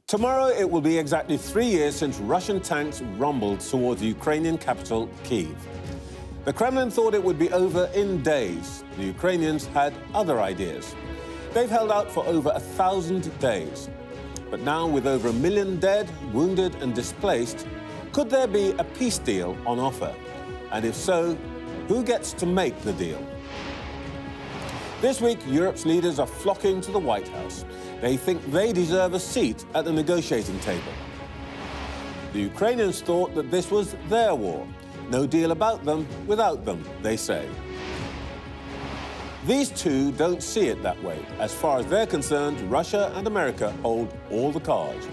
Tomorrow it will be exactly 3 years since Russian tanks rumbled towards the Ukrainian capital, Kyiv. The Kremlin thought it would be over in days. The Ukrainians had other ideas. They've held out for over 1,000 days. But now, with over 1 million dead, wounded and displaced, could there be a peace deal on offer? And if so, who gets to make the deal? This week, Europe's leaders are flocking to the White House. They think they deserve a seat at the negotiating table. The Ukrainians thought that this was their war. No deal about them without them, they say. These two don't see it that way. As far as they're concerned, Russia and America hold all the cards.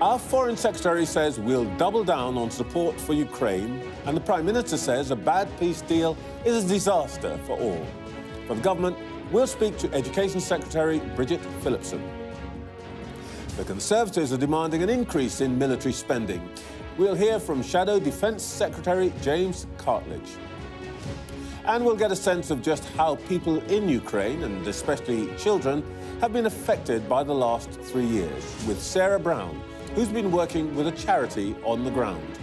Our Foreign Secretary says we'll double down on support for Ukraine, and the Prime Minister says a bad peace deal is a disaster for all. For the government, we'll speak to Education Secretary Bridget Phillipson. The Conservatives are demanding an increase in military spending. We'll hear from Shadow Defence Secretary James Cartlidge. And we'll get a sense of just how people in Ukraine, and especially children, have been affected by the last 3 years, with Sarah Brown, who's been working with a charity on the ground.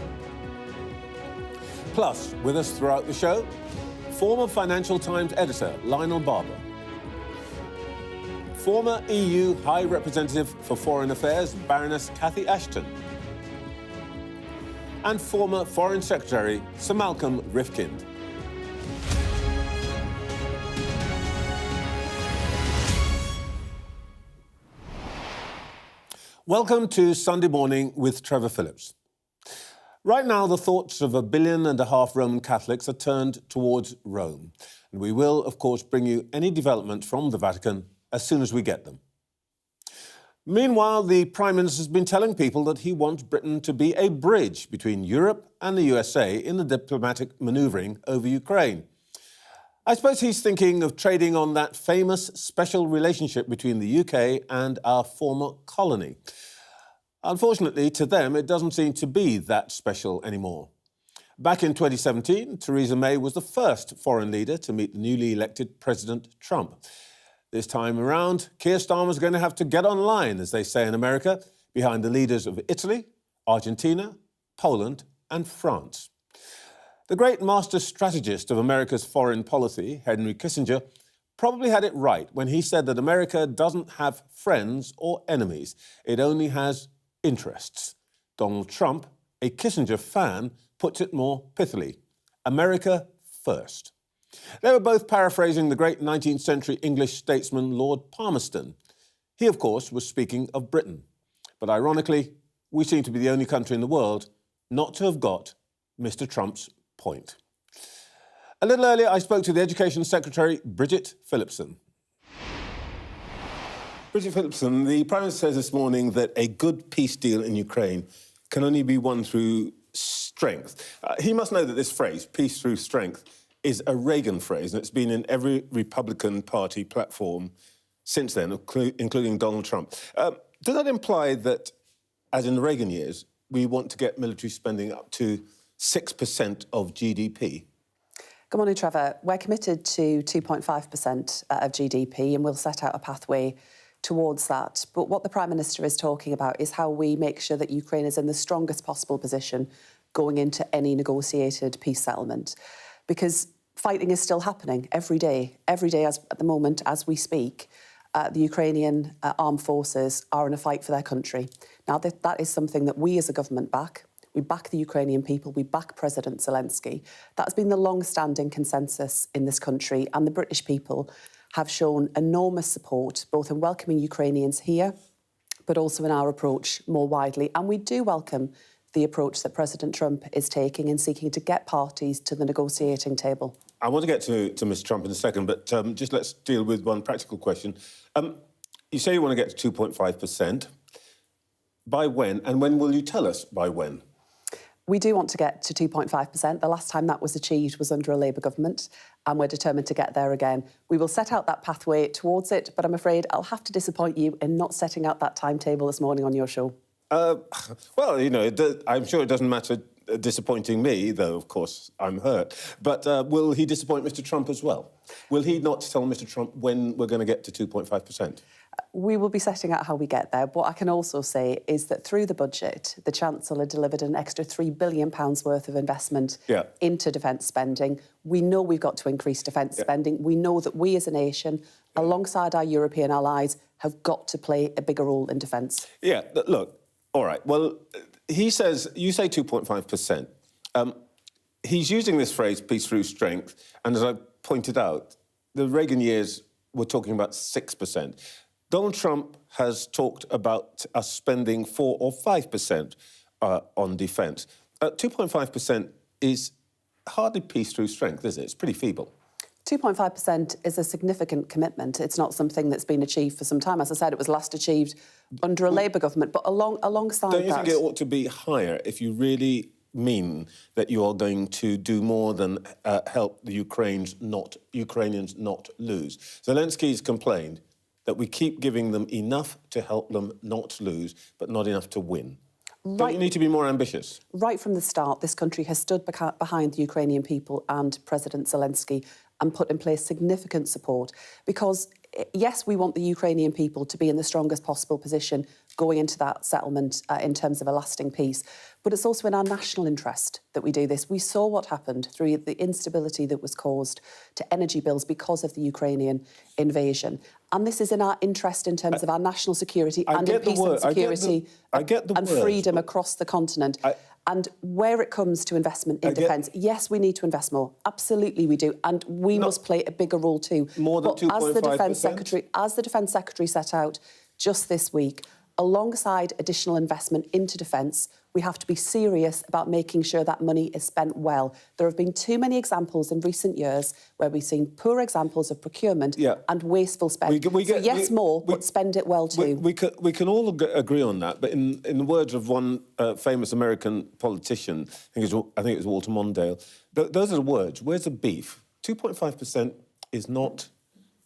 Plus, with us throughout the show, former Financial Times editor Lionel Barber, former EU High Representative for Foreign Affairs Baroness Cathy Ashton, and former Foreign Secretary Sir Malcolm Rifkind. Welcome to Sunday Morning with Trevor Phillips. Right now, the thoughts of 1.5 billion Roman Catholics are turned towards Rome. And we will, of course, bring you any development from the Vatican as soon as we get them. Meanwhile, the Prime Minister has been telling people that he wants Britain to be a bridge between Europe and the USA in the diplomatic manoeuvring over Ukraine. I suppose he's thinking of trading on that famous special relationship between the UK and our former colony. Unfortunately, to them, it doesn't seem to be that special anymore. Back in 2017, Theresa May was the first foreign leader to meet the newly elected President Trump. This time around, Keir Starmer's going to have to get online, as they say in America, behind the leaders of Italy, Argentina, Poland and France. The great master strategist of America's foreign policy, Henry Kissinger, probably had it right when he said that America doesn't have friends or enemies. It only has interests. Donald Trump, a Kissinger fan, puts it more pithily. America first. They were both paraphrasing the great 19th century English statesman Lord Palmerston. He, of course, was speaking of Britain. But ironically, we seem to be the only country in the world not to have got Mr. Trump's point. A little earlier, I spoke to the Education Secretary, Bridget Phillipson. Bridget Phillipson, the Prime Minister says this morning that a good peace deal in Ukraine can only be won through strength. He must know that this phrase, peace through strength, is a Reagan phrase, and it's been in every Republican Party platform since then, including Donald Trump. Does that imply that, as in the Reagan years, we want to get military spending up to 6% of GDP? Good morning, Trevor. We're committed to 2.5% of GDP, and we'll set out a pathway towards that. But what the Prime Minister is talking about is how we make sure that Ukraine is in the strongest possible position going into any negotiated peace settlement. Because fighting is still happening every day. Every day, as at the moment, as we speak, the Ukrainian armed forces are in a fight for their country. Now, that is something that we as a government back. We back the Ukrainian people, we back President Zelensky. That's been the long-standing consensus in this country, and the British people have shown enormous support, both in welcoming Ukrainians here, but also in our approach more widely. And we do welcome the approach that President Trump is taking in seeking to get parties to the negotiating table. I want to get to Mr. Trump in a second, but just let's deal with one practical question. You say you want to get to 2.5%. By when? And when will you tell us by when? We do want to get to 2.5%. The last time that was achieved was under a Labour government, and we're determined to get there again. We will set out that pathway towards it, but I'm afraid I'll have to disappoint you in not setting out that timetable this morning on your show. Well, you know, I'm sure it doesn't matter disappointing me, though, of course, I'm hurt. But will he disappoint Mr. Trump as well? Will he not tell Mr. Trump when we're going to get to 2.5%? We will be setting out how we get there. What I can also say is that through the budget, the Chancellor delivered an extra £3 billion worth of investment into defence spending. We know we've got to increase defence spending. We know that we as a nation, alongside our European allies, have got to play a bigger role in defence. Yeah, look, all right. Well, he says, you say 2.5%. He's using this phrase, peace through strength, and as I pointed out, the Reagan years were talking about 6%. Donald Trump has talked about us spending 4 or 5% on defence. 2.5% is hardly peace through strength, is it? It's pretty feeble. 2.5% is a significant commitment. It's not something that's been achieved for some time. As I said, it was last achieved under a Labour government, but alongside that... Don't you think it ought to be higher if you really mean that you are going to do more than help the Ukrainians not lose? Zelensky's complained that we keep giving them enough to help them not lose, but not enough to win. Don't you need to be more ambitious? Right from the start, this country has stood behind the Ukrainian people and President Zelensky and put in place significant support because, yes, we want the Ukrainian people to be in the strongest possible position going into that settlement in terms of a lasting peace. But it's also in our national interest that we do this. We saw what happened through the instability that was caused to energy bills because of the Ukrainian invasion. And this is in our interest in terms of our national security and in peace and security and freedom across the continent. And where it comes to investment in defence, yes, we need to invest more. Absolutely we do. And we must play a bigger role too. More than 2.5%? As the Defence Secretary set out just this week, alongside additional investment into defence, we have to be serious about making sure that money is spent well. There have been too many examples in recent years where we've seen poor examples of procurement and wasteful spend. But spend it well too. We can all agree on that, but in the words of one famous American politician, I think it was Walter Mondale, those are the words. Where's the beef? 2.5% is not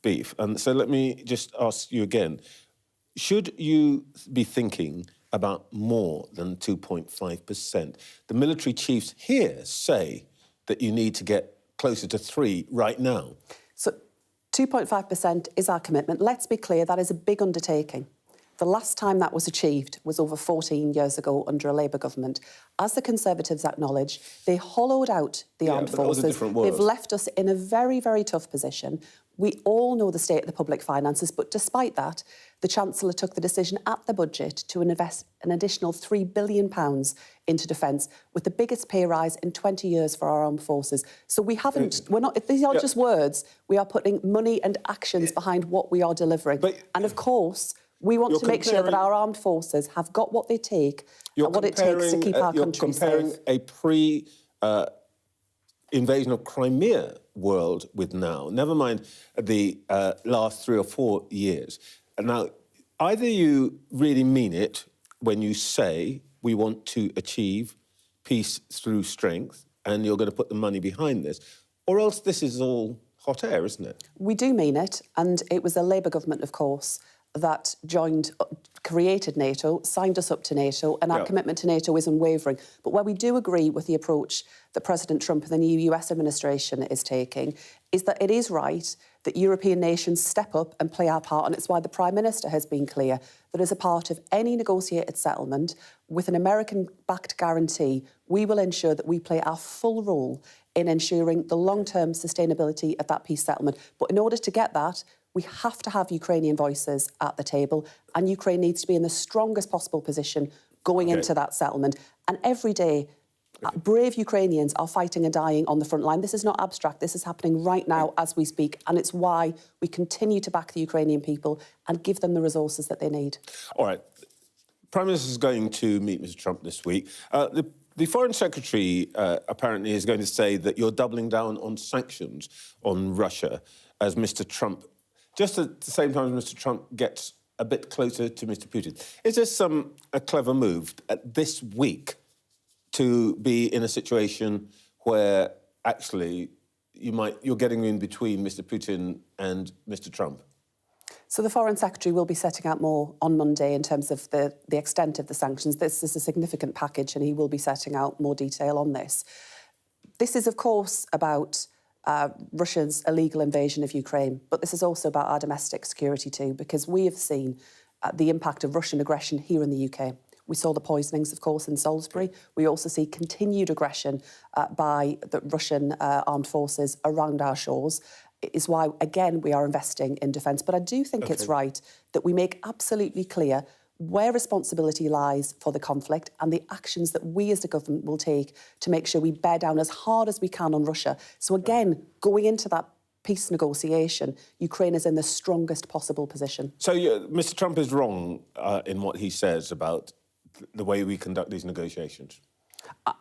beef. And so let me just ask you again, should you be thinking about more than 2.5%? The military chiefs here say that you need to get closer to 3 right now. So 2.5% is our commitment. Let's be clear, that is a big undertaking. The last time that was achieved was over 14 years ago under a Labour government. As the Conservatives acknowledge, they hollowed out the armed forces. They've left us in a very, very tough position. We all know the state of the public finances, but despite that, the Chancellor took the decision at the budget to invest an additional £3 billion into defence, with the biggest pay rise in 20 years for our armed forces. So we haven't, these aren't just words, we are putting money and actions behind what we are delivering. And of course, we want to make sure that our armed forces have got what they take and what it takes to keep our country safe. You're comparing a invasion of Crimea world with now, never mind the last 3 or 4 years. Now, either you really mean it when you say we want to achieve peace through strength and you're going to put the money behind this, or else this is all hot air, isn't it? We do mean it, and it was a Labour government, of course, that created NATO, signed us up to NATO, and our commitment to NATO is unwavering. But where we do agree with the approach that President Trump and the new US administration is taking is that it is right that European nations step up and play our part, and it's why the Prime Minister has been clear that as a part of any negotiated settlement with an American-backed guarantee, we will ensure that we play our full role in ensuring the long-term sustainability of that peace settlement. But in order to get that, we have to have Ukrainian voices at the table, and Ukraine needs to be in the strongest possible position going into that settlement. And every day, brave Ukrainians are fighting and dying on the front line. This is not abstract. This is happening right now as we speak, and it's why we continue to back the Ukrainian people and give them the resources that they need. All right. Prime Minister is going to meet Mr. Trump this week. The Foreign Secretary apparently is going to say that you're doubling down on sanctions on Russia as Mr. Trump, just at the same time as Mr. Trump gets a bit closer to Mr. Putin. Is this a clever move this week to be in a situation where actually you're getting in between Mr. Putin and Mr. Trump? So the Foreign Secretary will be setting out more on Monday in terms of the extent of the sanctions. This is a significant package and he will be setting out more detail on this. This is, of course, about Russia's illegal invasion of Ukraine, but this is also about our domestic security too, because we have seen the impact of Russian aggression here in the UK. We saw the poisonings, of course, in Salisbury. We also see continued aggression by the Russian armed forces around our shores. It is why, again, we are investing in defence. But I do think it's right that we make absolutely clear where responsibility lies for the conflict and the actions that we as the government will take to make sure we bear down as hard as we can on Russia. So again, going into that peace negotiation, Ukraine is in the strongest possible position. So Mr. Trump is wrong in what he says about the way we conduct these negotiations?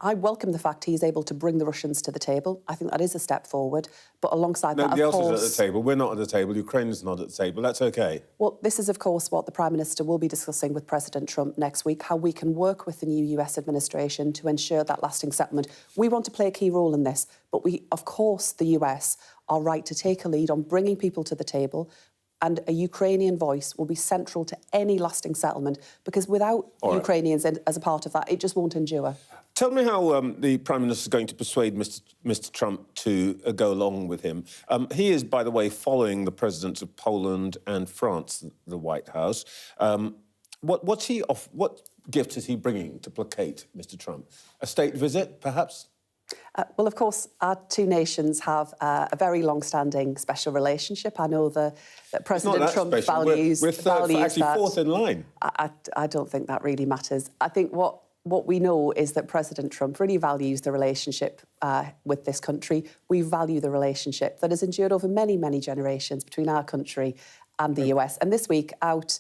I welcome the fact he's able to bring the Russians to the table. I think that is a step forward. But alongside that, of course... Nobody else is at the table. We're not at the table. Ukraine's not at the table. That's OK. Well, this is, of course, what the Prime Minister will be discussing with President Trump next week, how we can work with the new US administration to ensure that lasting settlement. We want to play a key role in this, but we, of course, the US are right to take a lead on bringing people to the table, and a Ukrainian voice will be central to any lasting settlement, because without Ukrainians as a part of that, it just won't endure. Tell me how the Prime Minister is going to persuade Mr. Trump to go along with him. He is, by the way, following the presidents of Poland and France, the White House. What gift is he bringing to placate Mr. Trump? A state visit, perhaps? Well, of course, our two nations have a very long-standing special relationship. I know that President Trump values actually that. Fourth in line. I don't think that really matters. I think what we know is that President Trump really values the relationship with this country. We value the relationship that has endured over many, many generations between our country and the US. And this week, out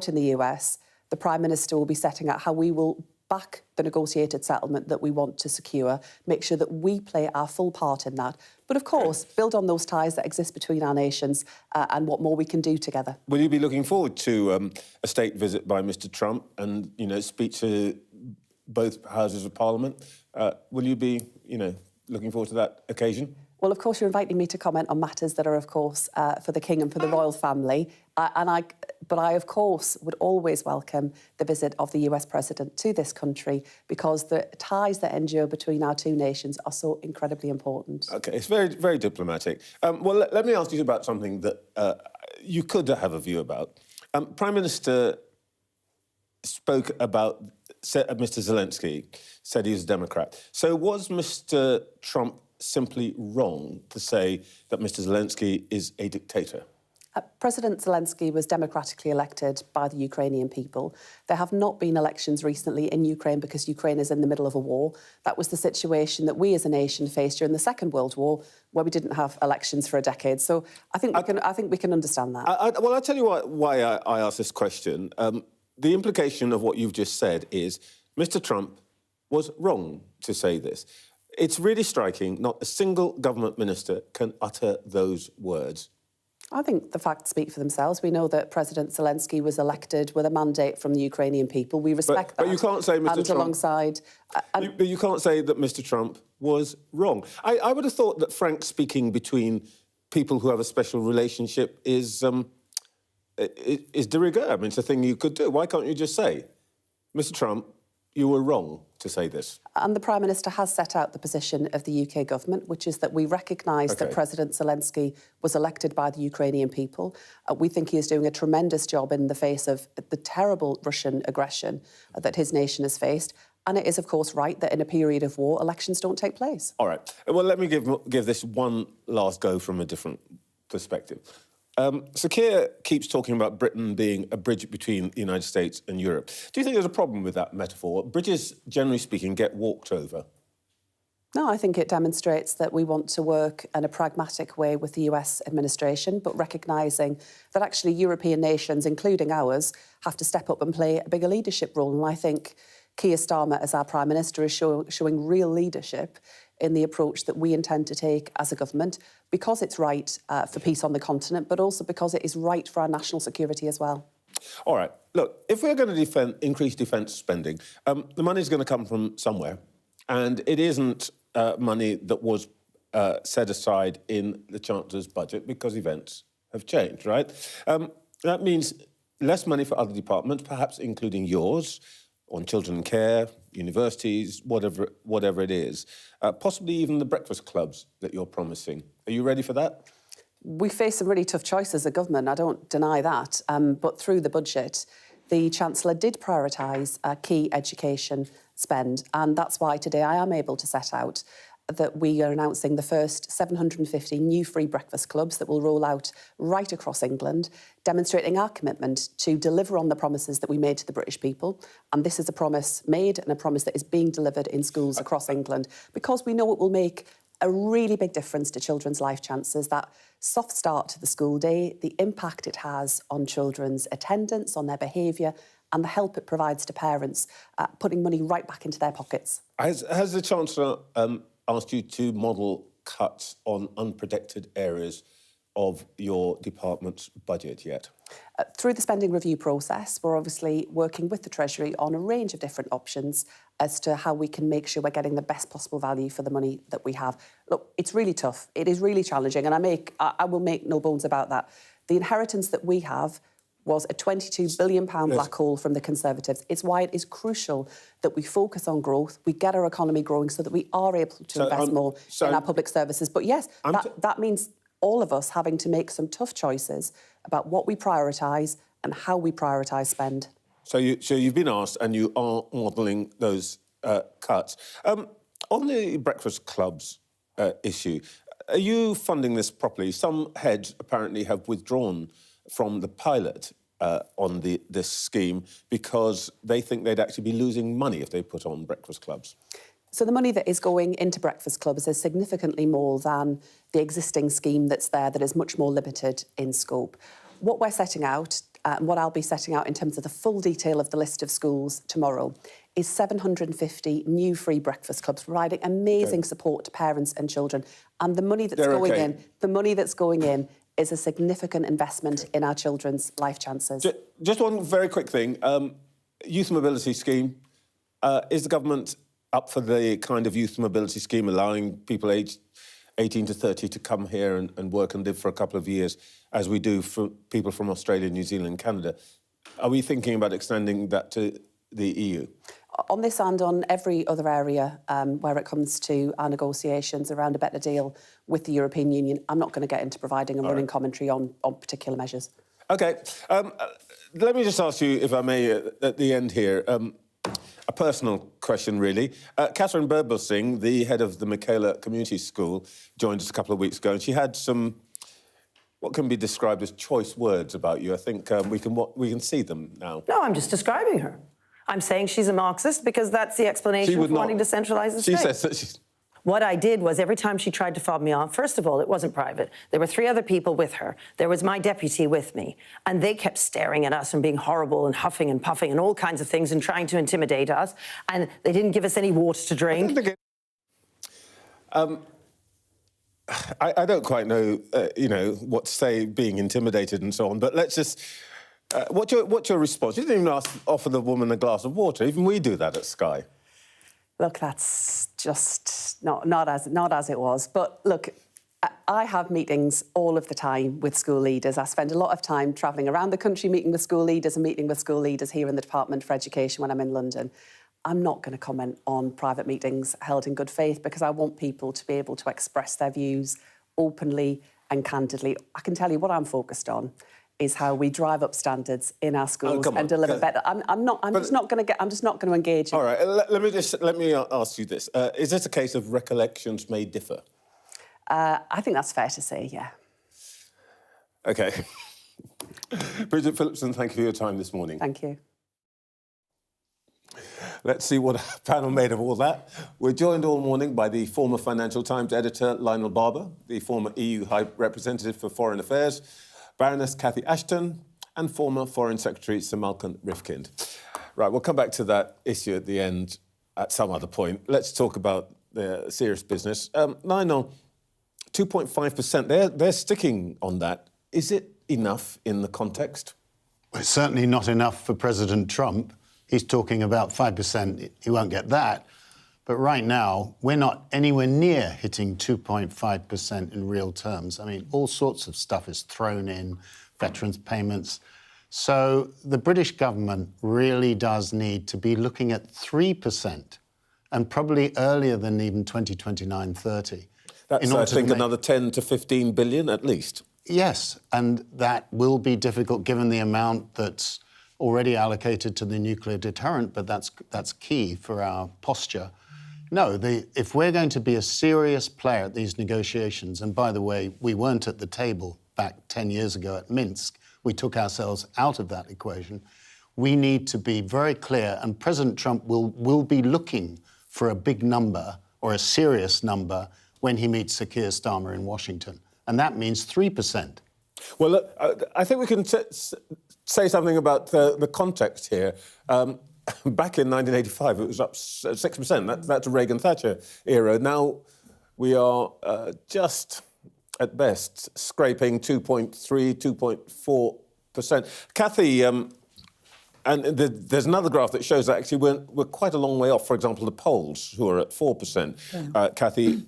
in the US, the Prime Minister will be setting out how we will back the negotiated settlement that we want to secure, make sure that we play our full part in that. But of course, build on those ties that exist between our nations and what more we can do together. Will you be looking forward to a state visit by Mr. Trump and, speak to both houses of Parliament? Will you be, looking forward to that occasion? Well, of course, you're inviting me to comment on matters that are, of course, for the King and for the royal family. But I, of course, would always welcome the visit of the US President to this country, because the ties that endure between our two nations are so incredibly important. OK, it's very, very diplomatic. Well, let me ask you about something that you could have a view about. Prime Minister spoke about Mr. Zelensky, said he was a Democrat. So was Mr. Trump simply wrong to say that Mr. Zelensky is a dictator? President Zelensky was democratically elected by the Ukrainian people. There have not been elections recently in Ukraine because Ukraine is in the middle of a war. That was the situation that we as a nation faced during the Second World War, where we didn't have elections for a decade. So I think we can understand that. Well, I'll tell you why I asked this question. The implication of what you've just said is Mr. Trump was wrong to say this. It's really striking. Not a single government minister can utter those words. I think the facts speak for themselves. We know that President Zelensky was elected with a mandate from the Ukrainian people. We respect that. But you can't say Mr. Trump... alongside... But you can't say that Mr. Trump was wrong. I would have thought that frank speaking between people who have a special relationship is de rigueur. I mean, it's a thing you could do. Why can't you just say, Mr. Trump, you were wrong to say this? And the Prime Minister has set out the position of the UK government, which is that we recognise that President Zelensky was elected by the Ukrainian people. We think he is doing a tremendous job in the face of the terrible Russian aggression that his nation has faced. And it is, of course, right that in a period of war, elections don't take place. All right. Well, let me give this one last go from a different perspective. Sir Keir keeps talking about Britain being a bridge between the United States and Europe. Do you think there's a problem with that metaphor? Bridges, generally speaking, get walked over. No, I think it demonstrates that we want to work in a pragmatic way with the US administration, but recognising that actually European nations, including ours, have to step up and play a bigger leadership role. And I think Keir Starmer, as our Prime Minister, is showing real leadership in the approach that we intend to take as a government, because it's right for peace on the continent, but also because it is right for our national security as well. All right. Look, if we're going to increase defence spending, the money's going to come from somewhere, and it isn't money that was set aside in the Chancellor's budget because events have changed, right? That means less money for other departments, perhaps including yours, on children in care, universities, whatever it is, possibly even the breakfast clubs that you're promising Are you ready for that? We face some really tough choices as a government, I don't deny that. But through the budget, the Chancellor did prioritise key education spend. And that's why today I am able to set out that we are announcing the first 750 new free breakfast clubs that will roll out right across England, demonstrating our commitment to deliver on the promises that we made to the British people. And this is a promise made and a promise that is being delivered in schools across England, because we know it will make a really big difference to children's life chances, that soft start to the school day, the impact it has on children's attendance, on their behaviour, and the help it provides to parents, putting money right back into their pockets. Has the Chancellor asked you to model cuts on unprotected areas of your department's budget yet? Through the spending review process, we're obviously working with the Treasury on a range of different options as to how we can make sure we're getting the best possible value for the money that we have. Look, it's really tough. It is really challenging, and I will make no bones about that. The inheritance that we have was a £22 billion black hole from the Conservatives. It's why it is crucial that we focus on growth, we get our economy growing so that we are able to invest more in our public services. But yes, that means all of us having to make some tough choices about what we prioritise and how we prioritise spend. So you've been asked, and you are modelling those cuts. On the breakfast clubs issue, are you funding this properly? Some heads apparently have withdrawn from the pilot on this scheme because they think they'd actually be losing money if they put on breakfast clubs. So the money that is going into breakfast clubs is significantly more than the existing scheme that's there, that is much more limited in scope. What we're setting out, and what I'll be setting out in terms of the full detail of the list of schools tomorrow, is 750 new free breakfast clubs, providing amazing support to parents and children. And the money that's going in is a significant investment in our children's life chances. Just one very quick thing. Youth mobility scheme. Is the government up for the kind of youth mobility scheme, allowing people aged 18 to 30 to come here and work and live for a couple of years, as we do for people from Australia, New Zealand and Canada? Are we thinking about extending that to the EU? On this and on every other area where it comes to our negotiations around a better deal with the European Union, I'm not going to get into providing a running commentary on particular measures. OK. Let me just ask you, if I may, at the end here, a personal question, really. Catherine Berbelsing, the head of the Michaela Community School, joined us a couple of weeks ago, and she had some what can be described as choice words about you. I think we can see them now. No, I'm just describing her. I'm saying she's a Marxist because that's the explanation for wanting to centralise the state. She says that she's... What I did was every time she tried to fob me off, first of all, it wasn't private. There were 3 other people with her. There was my deputy with me. And they kept staring at us and being horrible and huffing and puffing and all kinds of things and trying to intimidate us. And they didn't give us any water to drink. I don't quite know, what to say, being intimidated and so on, but let's just... what's your response? You didn't even offer the woman a glass of water. Even we do that at Sky. Look, that's just not as it was. But look, I have meetings all of the time with school leaders. I spend a lot of time travelling around the country meeting with school leaders and meeting with school leaders here in the Department for Education when I'm in London. I'm not going to comment on private meetings held in good faith because I want people to be able to express their views openly and candidly. I can tell you what I'm focused on is how we drive up standards in our schools and deliver better. I'm just not going to engage. All right, let me ask you this: is this a case of recollections may differ? I think that's fair to say, yeah. OK. Bridget Phillipson, thank you for your time this morning. Thank you. Let's see what our panel made of all that. We're joined all morning by the former Financial Times editor Lionel Barber, the former EU High Representative for Foreign Affairs, Baroness Cathy Ashton, and former Foreign Secretary Sir Malcolm Rifkind. Right, we'll come back to that issue at the end at some other point. Let's talk about the serious business. Lionel, 2.5%, they're sticking on that. Is it enough in the context? Well, it's certainly not enough for President Trump. He's talking about 5%. He won't get that. But right now, we're not anywhere near hitting 2.5% in real terms. I mean, all sorts of stuff is thrown in, veterans payments. So the British government really does need to be looking at 3%, and probably earlier than even 2029-30. That's, I think, another 10 to 15 billion at least. Yes, and that will be difficult given the amount that's already allocated to the nuclear deterrent, but that's key for our posture. No, if we're going to be a serious player at these negotiations, and by the way, we weren't at the table back 10 years ago at Minsk, we took ourselves out of that equation, we need to be very clear, and President Trump will be looking for a big number or a serious number when he meets Sir Keir Starmer in Washington. And that means 3%. Well, look, I think we can say something about the context here. Back in 1985, it was up 6%. That's a Reagan-Thatcher era. Now we are just, at best, scraping 2.3, 2.4%. Cathy, and there's another graph that shows that actually we're quite a long way off, for example, the Poles, who are at 4%. Yeah. Cathy,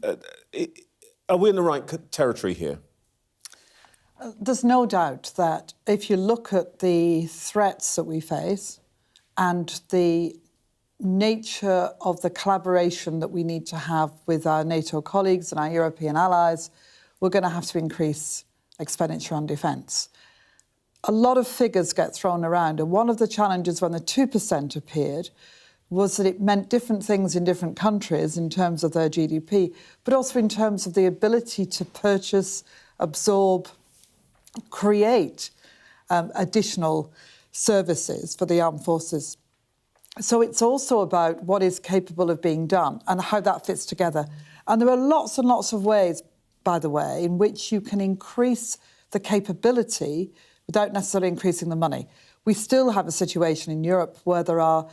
are we in the right territory here? There's no doubt that if you look at the threats that we face and the nature of the collaboration that we need to have with our NATO colleagues and our European allies, we're going to have to increase expenditure on defence. A lot of figures get thrown around, and one of the challenges when the 2% appeared was that it meant different things in different countries in terms of their GDP, but also in terms of the ability to purchase, absorb, create additional services for the armed forces. So it's also about what is capable of being done and how that fits together. And there are lots and lots of ways, by the way, in which you can increase the capability without necessarily increasing the money. We still have a situation in Europe where there are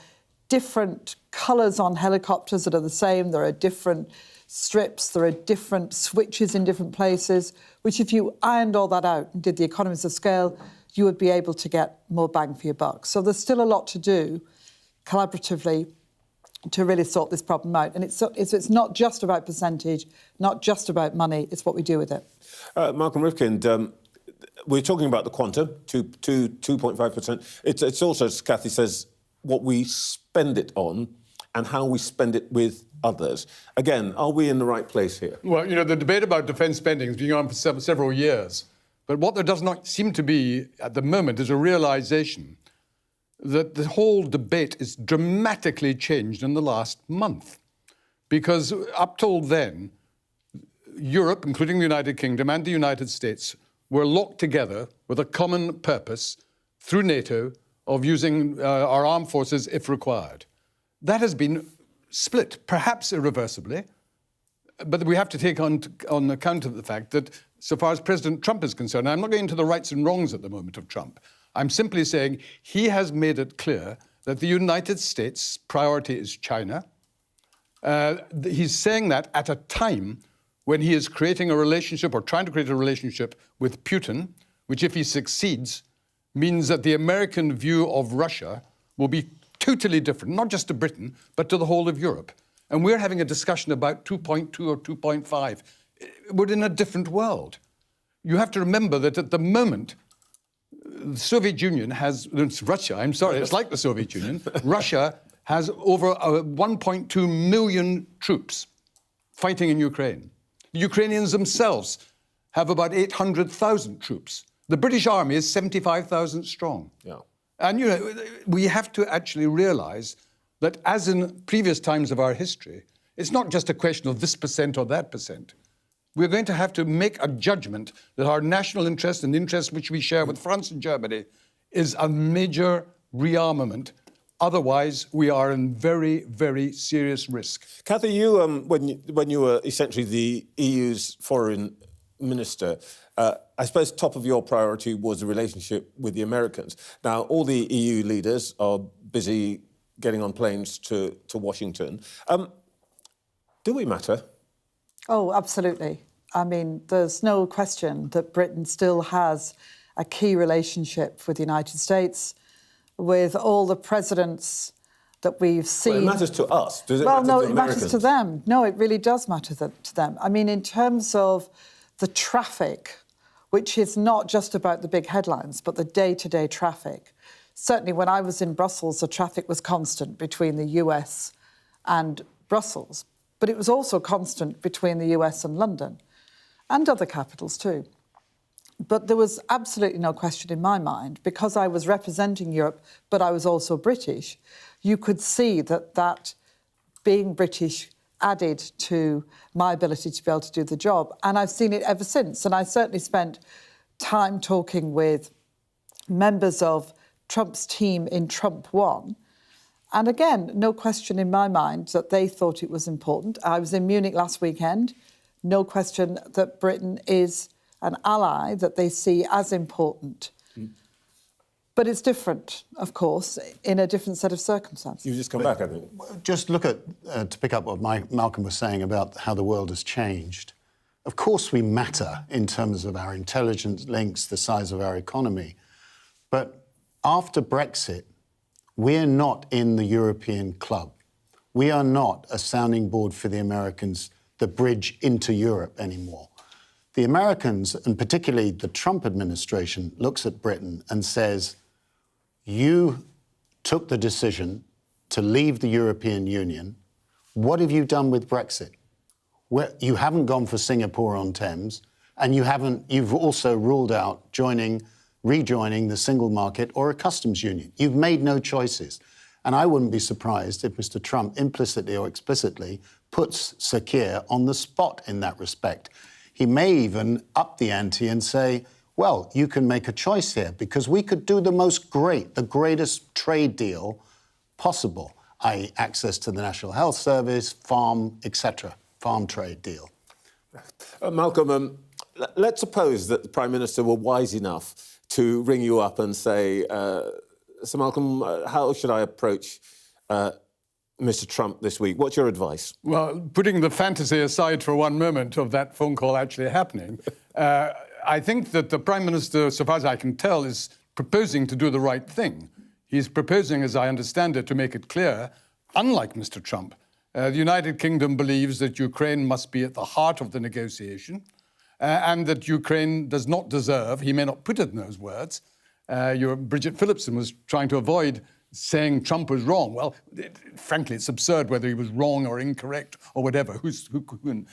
different colours on helicopters that are the same. There are different strips, there are different switches in different places, which if you ironed all that out and did the economies of scale, you would be able to get more bang for your buck. So there's still a lot to do collaboratively to really sort this problem out. And it's not just about percentage, not just about money, it's what we do with it. Malcolm Rifkind, we're talking about the quantum, 2.5%. It's also, as Cathy says, what we spend it on and how we spend it with others. Again, are we in the right place here? Well, you know, the debate about defence spending has been going on for several years. But what there does not seem to be at the moment is a realisation that the whole debate is dramatically changed in the last month. Because up till then, Europe, including the United Kingdom and the United States, were locked together with a common purpose through NATO of using our armed forces if required. That has been split, perhaps irreversibly, but we have to take on account of the fact that so far as President Trump is concerned, I'm not going into the rights and wrongs at the moment of Trump. I'm simply saying he has made it clear that the United States' priority is China. He's saying that at a time when he is creating a relationship or trying to create a relationship with Putin, which if he succeeds, means that the American view of Russia will be totally different, not just to Britain, but to the whole of Europe. And we're having a discussion about 2.2 or 2.5. We're in a different world. You have to remember that at the moment, the Soviet Union has, Russia, I'm sorry, it's like the Soviet Union, Russia has over 1.2 million troops fighting in Ukraine. The Ukrainians themselves have about 800,000 troops. The British Army is 75,000 strong. Yeah. And, you know, we have to actually realise that, as in previous times of our history, it's not just a question of this percent or that percent. We're going to have to make a judgment that our national interest and interests which we share with France and Germany is a major rearmament. Otherwise, we are in very, very serious risk. Cathy, you, when you were essentially the EU's foreign minister, I suppose top of your priority was the relationship with the Americans. Now, all the EU leaders are busy getting on planes to Washington. Do we matter? Oh, absolutely. I mean, there's no question that Britain still has a key relationship with the United States, with all the presidents that we've seen. Well, it matters to us. Does it well, matter no, to it Americans? matters to them. No, it really does matter to them. I mean, in terms of the traffic, which is not just about the big headlines, but the day-to-day traffic. Certainly when I was in Brussels, the traffic was constant between the US and Brussels. but it was also constant between the US and London, and other capitals too. But there was absolutely no question in my mind, because I was representing Europe, but I was also British, you could see that being British added to my ability to be able to do the job. And I've seen it ever since. And I certainly spent time talking with members of Trump's team in Trump 1. And again, no question in my mind that they thought it was important. I was in Munich last weekend. No question that Britain is an ally that they see as important. But it's different, of course, in a different set of circumstances. You've just come back, I think. Just look at, to pick up what Malcolm was saying about how the world has changed. Of course we matter in terms of our intelligence links, the size of our economy. But after Brexit, we're not in the European club. We are not a sounding board for the Americans, the bridge into Europe anymore. The Americans, and particularly the Trump administration, looks at Britain and says, you took the decision to leave the European Union. What have you done with Brexit? You haven't gone for Singapore-on-Thames, and you've also ruled out rejoining the single market or a customs union. You've made no choices. And I wouldn't be surprised if Mr. Trump implicitly or explicitly puts Sir Keir on the spot in that respect. He may even up the ante and say, well, you can make a choice here because we could do the greatest trade deal possible, i.e. access to the National Health Service, farm, etc., farm trade deal. Malcolm, let's suppose that the Prime Minister were wise enough to ring you up and say, Sir Malcolm, how should I approach Mr. Trump this week? What's your advice? Well, putting the fantasy aside for one moment of that phone call actually happening, I think that the Prime Minister, so far as I can tell, is proposing to do the right thing. He's proposing, as I understand it, to make it clear, unlike Mr. Trump, the United Kingdom believes that Ukraine must be at the heart of the negotiation and that Ukraine does not deserve, he may not put it in those words, Bridget Phillipson was trying to avoid saying Trump was wrong. Well, frankly, it's absurd whether he was wrong or incorrect or whatever. Who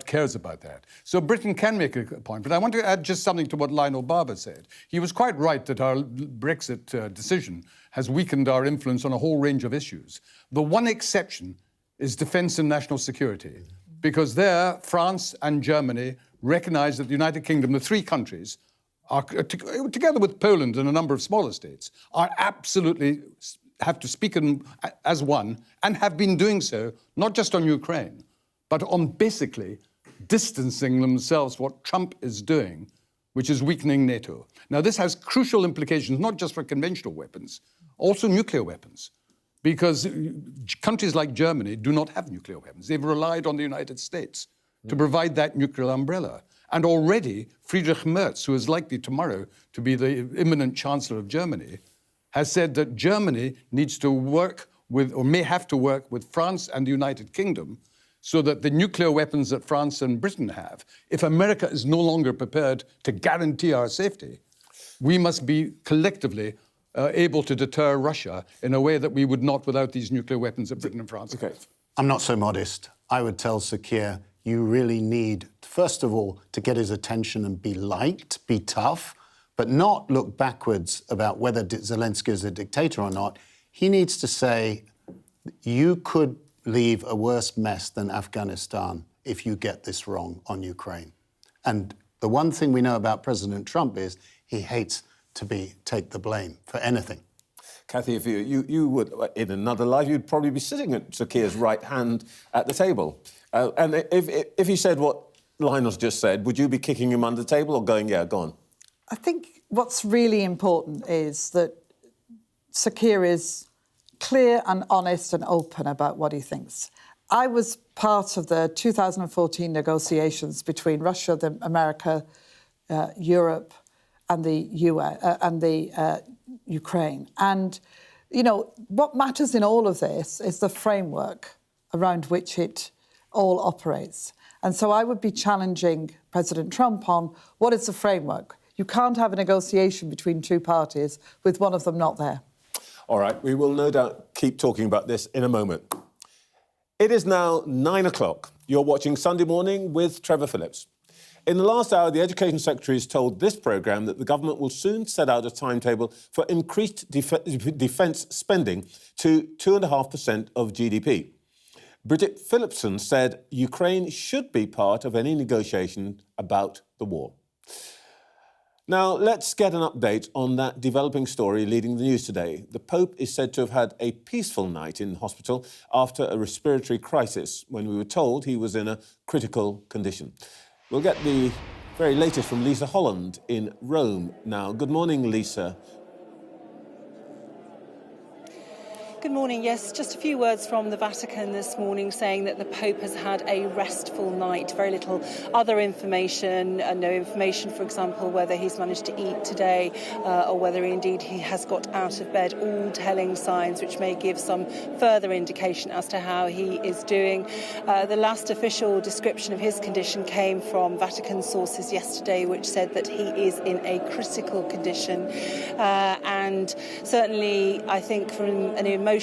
cares about that? So Britain can make a point. But I want to add just something to what Lionel Barber said. He was quite right that our Brexit decision has weakened our influence on a whole range of issues. The one exception is defence and national security, because there, France and Germany recognise that the United Kingdom, the three countries, are, together with Poland and a number of smaller states, are absolutely have to speak as one and have been doing so, not just on Ukraine, but on basically distancing themselves what Trump is doing, which is weakening NATO. Now, this has crucial implications, not just for conventional weapons, also nuclear weapons, because countries like Germany do not have nuclear weapons. They've relied on the United States to provide that nuclear umbrella. And already, Friedrich Merz, who is likely tomorrow to be the imminent Chancellor of Germany, has said that Germany needs to work with, or may have to work with France and the United Kingdom so that the nuclear weapons that France and Britain have, if America is no longer prepared to guarantee our safety, we must be collectively able to deter Russia in a way that we would not without these nuclear weapons that Britain and France have. I'm not so modest. I would tell Sir Keir, you really need, first of all, to get his attention and be liked, be tough, but not look backwards about whether Zelensky is a dictator or not. He needs to say, you could leave a worse mess than Afghanistan if you get this wrong on Ukraine. And the one thing we know about President Trump is he hates to take the blame for anything. Cathy, if you would, in another life, you'd probably be sitting at Sir Keir's right hand at the table. And if he said what Lionel's just said, would you be kicking him under the table or going, yeah, go on? I think what's really important is that Sir Keir is clear and honest and open about what he thinks. I was part of the 2014 negotiations between Russia, America, Europe, and the US and the Ukraine. And, you know, what matters in all of this is the framework around which it all operates. And so I would be challenging President Trump on what is the framework. You can't have a negotiation between two parties with one of them not there. All right, we will no doubt keep talking about this in a moment. It is now 9 o'clock. You're watching Sunday Morning with Trevor Phillips. In the last hour, the Education Secretary has told this programme that the government will soon set out a timetable for increased defence spending to 2.5% of GDP. Bridget Phillipson said Ukraine should be part of any negotiation about the war. Now, let's get an update on that developing story leading the news today. The Pope is said to have had a peaceful night in hospital after a respiratory crisis, when we were told he was in a critical condition. We'll get the very latest from Lisa Holland in Rome now. Good morning, Lisa. Good morning. Yes, just a few words from the Vatican this morning saying that the Pope has had a restful night. Very little other information, no information, for example, whether he's managed to eat today or whether indeed he has got out of bed, all telling signs which may give some further indication as to how he is doing. The last official description of his condition came from Vatican sources yesterday, which said that he is in a critical condition. And certainly, I think from an emotional,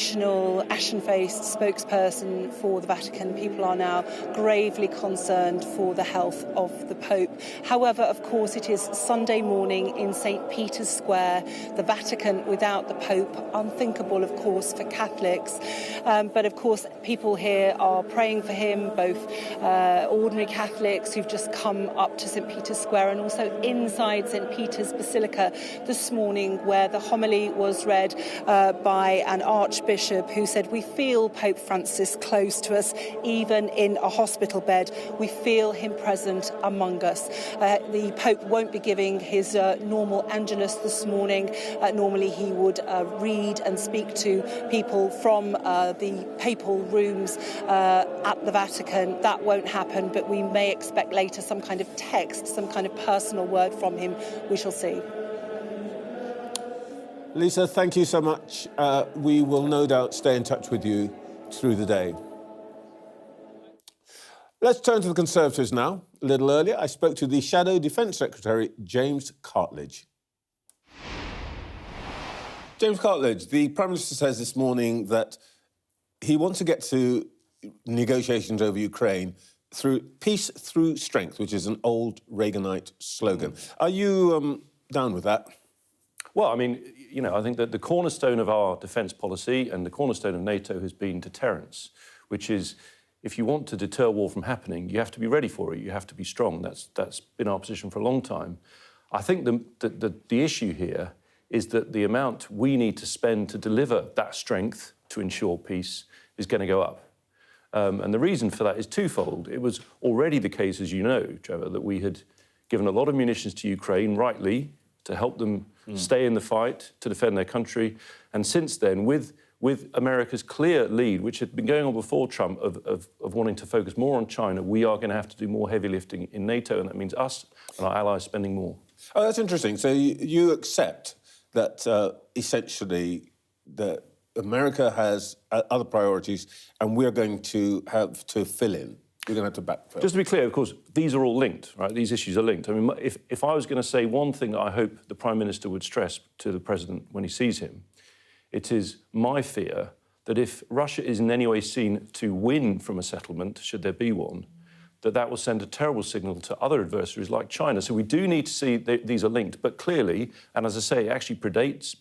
ashen-faced spokesperson for the Vatican, people are now gravely concerned for the health of the Pope. However, of course, it is Sunday morning in St. Peter's Square, the Vatican without the Pope, unthinkable, of course, for Catholics. But, of course, people here are praying for him, both ordinary Catholics who've just come up to St. Peter's Square and also inside St. Peter's Basilica this morning, where the homily was read by an archbishop who said, "We feel Pope Francis close to us, even in a hospital bed. We feel him present among us." The Pope won't be giving his normal Angelus this morning. Normally he would read and speak to people from the papal rooms at the Vatican. That won't happen, but we may expect later some kind of text, some kind of personal word from him. We shall see. Lisa, thank you so much. We will no doubt stay in touch with you through the day. Let's turn to the Conservatives now. A little earlier, I spoke to the Shadow Defence Secretary, James Cartlidge. James Cartlidge, the Prime Minister says this morning that he wants to get to negotiations over Ukraine through peace through strength, which is an old Reaganite slogan. Are you down with that? Well, I mean, you know, I think that the cornerstone of our defence policy and the cornerstone of NATO has been deterrence, which is if you want to deter war from happening, you have to be ready for it. You have to be strong. That's been our position for a long time. I think the issue here is that the amount we need to spend to deliver that strength to ensure peace is going to go up. And the reason for that is twofold. It was already the case, as you know, Trevor, that we had given a lot of munitions to Ukraine, rightly, to help them stay in the fight, to defend their country. And since then, with America's clear lead, which had been going on before Trump, of wanting to focus more on China, we are going to have to do more heavy lifting in NATO, and that means us and our allies spending more. Oh, that's interesting. So you accept that essentially that America has other priorities and we're going to have to fill in. We're going to have to backfill. Just to be clear, of course, these are all linked, right? These issues are linked. I mean, if I was going to say one thing that I hope the Prime Minister would stress to the President when he sees him, it is my fear that if Russia is in any way seen to win from a settlement, should there be one, that will send a terrible signal to other adversaries like China. So we do need to see these are linked. But clearly, and as I say, it actually predates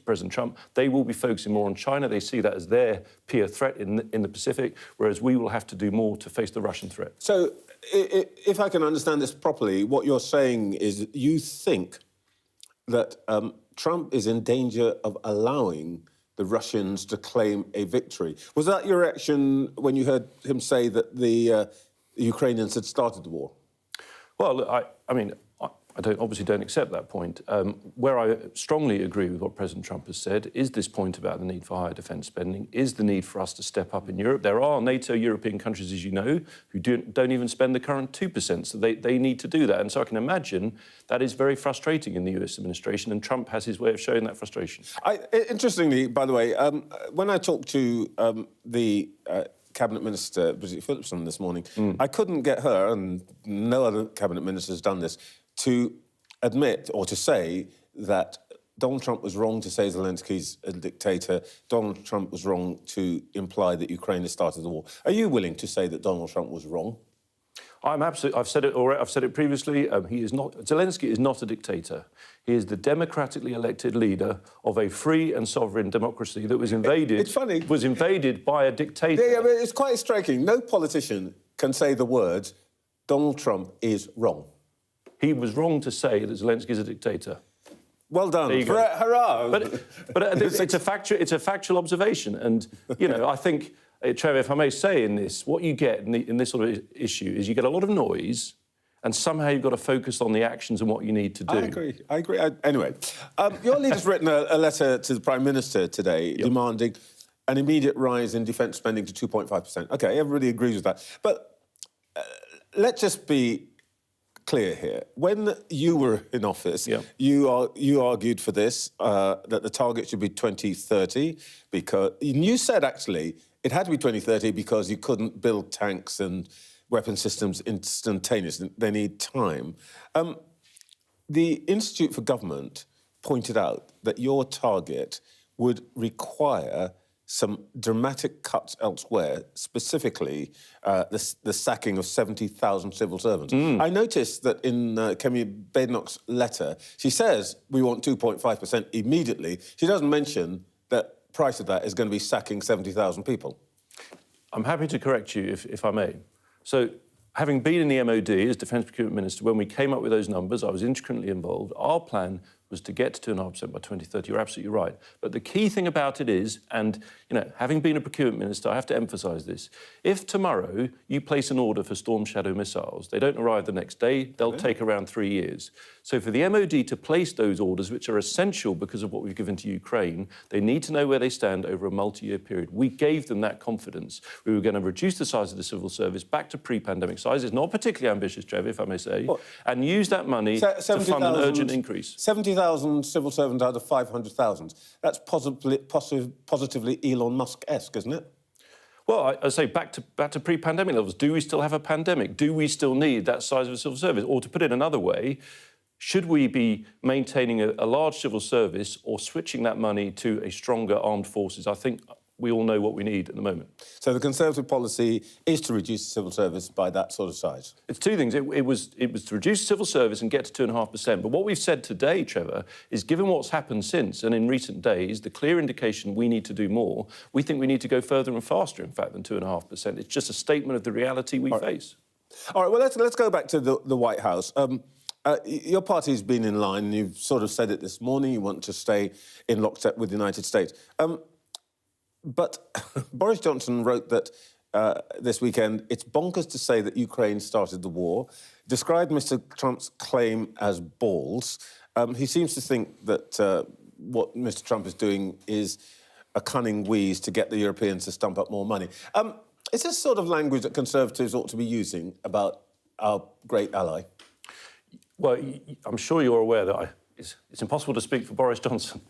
President Trump, they will be focusing more on China. They see that as their peer threat in the Pacific, whereas we will have to do more to face the Russian threat. So if I can understand this properly, what you're saying is you think that Trump is in danger of allowing the Russians to claim a victory. Was that your reaction when you heard him say that the Ukrainians had started the war? Well, I mean, I obviously don't accept that point. Where I strongly agree with what President Trump has said is this point about the need for higher defence spending, is the need for us to step up in Europe. There are NATO European countries, as you know, who don't even spend the current 2%, so they need to do that. And so I can imagine that is very frustrating in the US administration, and Trump has his way of showing that frustration. Interestingly, by the way, when I talked to the Cabinet Minister, Bridget Phillipson, this morning, I couldn't get her, and no other Cabinet Minister has done this, to admit or to say that Donald Trump was wrong to say Zelensky's a dictator. Donald Trump was wrong to imply that Ukraine has started the war. Are you willing to say that Donald Trump was wrong? I'm absolutely. I've said it already. I've said it previously. He is not. Zelensky is not a dictator. He is the democratically elected leader of a free and sovereign democracy that was invaded. It's funny. Was invaded by a dictator. Yeah, but it's quite striking. No politician can say the words, Donald Trump is wrong. He was wrong to say that Zelensky is a dictator. Well done. There you go. Hurrah! But it's a factual observation, and you know, I think, Trevor, if I may say, in this, what you get in this sort of issue is you get a lot of noise, and somehow you've got to focus on the actions and what you need to do. I agree. Anyway, your leader's written a letter to the Prime Minister today demanding an immediate rise in defence spending to 2.5%. OK, everybody agrees with that. But let's just be clear here. When you were in office, you argued for this, that the target should be 2030, because you said, actually, it had to be 2030 because you couldn't build tanks and weapon systems instantaneously. They need time. The Institute for Government pointed out that your target would require some dramatic cuts elsewhere, specifically the sacking of 70,000 civil servants. I noticed that in Kemi Badenoch's letter, she says we want 2.5% immediately. She doesn't mention that price of that is going to be sacking 70,000 people. I'm happy to correct you, if I may. So, having been in the MOD as Defence Procurement Minister, when we came up with those numbers, I was intricately involved. Our plan was to get to 2.5% by 2030. You're absolutely right. But the key thing about it is, and, you know, having been a procurement minister, I have to emphasise this. If tomorrow you place an order for Storm Shadow missiles, they don't arrive the next day, they'll take around 3 years. So for the MOD to place those orders, which are essential because of what we've given to Ukraine, they need to know where they stand over a multi-year period. We gave them that confidence. We were going to reduce the size of the civil service back to pre-pandemic sizes, not particularly ambitious, Trevor, if I may say, and use that money to fund an urgent increase. 70,000 civil servants out of 500,000. That's positively Elon Musk-esque, isn't it? Well, I say back to pre-pandemic levels. Do we still have a pandemic? Do we still need that size of a civil service? Or to put it another way, should we be maintaining a large civil service or switching that money to a stronger armed forces? I think we all know what we need at the moment. So the Conservative policy is to reduce the civil service by that sort of size? It's two things. It was to reduce civil service and get to 2.5%. But what we've said today, Trevor, is given what's happened since and in recent days, the clear indication we need to do more, we think we need to go further and faster, in fact, than 2.5%. It's just a statement of the reality we face. All right, well, let's go back to the White House. Your party's been in line. You've sort of said it this morning. You want to stay in lockstep with the United States. But Boris Johnson wrote that this weekend, it's bonkers to say that Ukraine started the war, described Mr. Trump's claim as balls. He seems to think that what Mr. Trump is doing is a cunning wheeze to get the Europeans to stump up more money. Is this sort of language that Conservatives ought to be using about our great ally? Well, I'm sure you're aware that it's impossible to speak for Boris Johnson.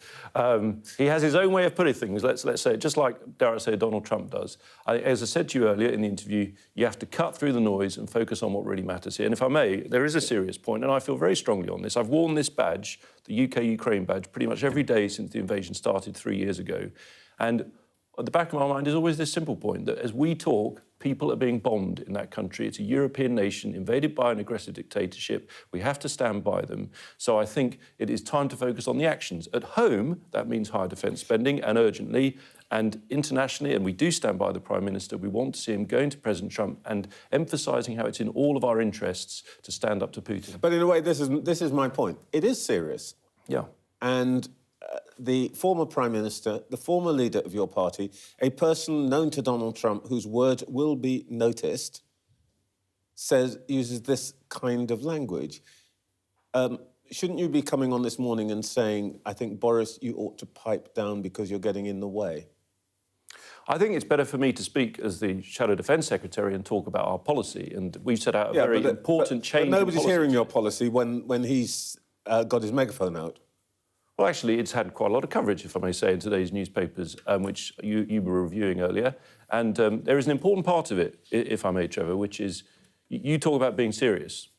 He has his own way of putting things, let's say, just like, dare I say, Donald Trump does. As I said to you earlier in the interview, you have to cut through the noise and focus on what really matters here. And if I may, there is a serious point, and I feel very strongly on this. I've worn this badge, the UK-Ukraine badge, pretty much every day since the invasion started 3 years ago. And at the back of my mind is always this simple point, that as we talk, people are being bombed in that country. It's a European nation invaded by an aggressive dictatorship. We have to stand by them. So I think it is time to focus on the actions. At home, that means higher defence spending, and urgently, and internationally, and we do stand by the Prime Minister. We want to see him going to President Trump and emphasising how it's in all of our interests to stand up to Putin. But in a way, this is my point. It is serious. Yeah. And the former Prime Minister, the former leader of your party, a person known to Donald Trump whose words will be noticed, uses this kind of language. Shouldn't you be coming on this morning and saying, I think, Boris, you ought to pipe down because you're getting in the way? I think it's better for me to speak as the Shadow Defence Secretary and talk about our policy. And we've set out a very important change. But nobody's hearing your policy when he's got his megaphone out. Well, actually, it's had quite a lot of coverage, if I may say, in today's newspapers, which you were reviewing earlier. And there is an important part of it, if I may, Trevor, which is you talk about being serious.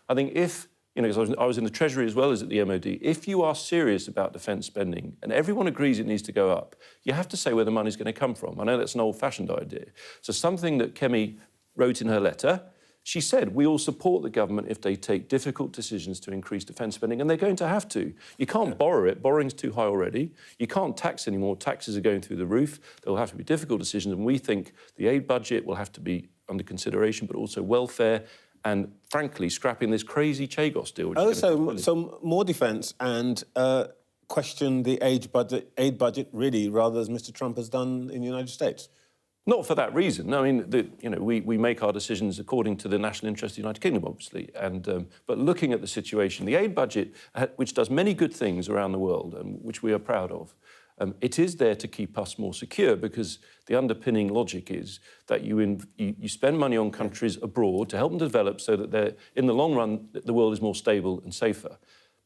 I think if you know, 'cause I was in the Treasury as well as at the MOD. If you are serious about defence spending, and everyone agrees it needs to go up, you have to say where the money's going to come from. I know that's an old-fashioned idea. So something that Kemi wrote in her letter, she said, we all support the government if they take difficult decisions to increase defence spending, and they're going to have to. You can't borrow it. Borrowing's too high already. You can't tax anymore. Taxes are going through the roof. There will have to be difficult decisions, and we think the aid budget will have to be under consideration, but also welfare and, frankly, scrapping this crazy Chagos deal. So more defence and question the aid budget, really, rather as Mr Trump has done in the United States? Not for that reason. I mean, we make our decisions according to the national interest of the United Kingdom, obviously. But looking at the situation, the aid budget, which does many good things around the world, which we are proud of, it is there to keep us more secure, because the underpinning logic is that you spend money on countries abroad to help them develop so that in the long run, the world is more stable and safer.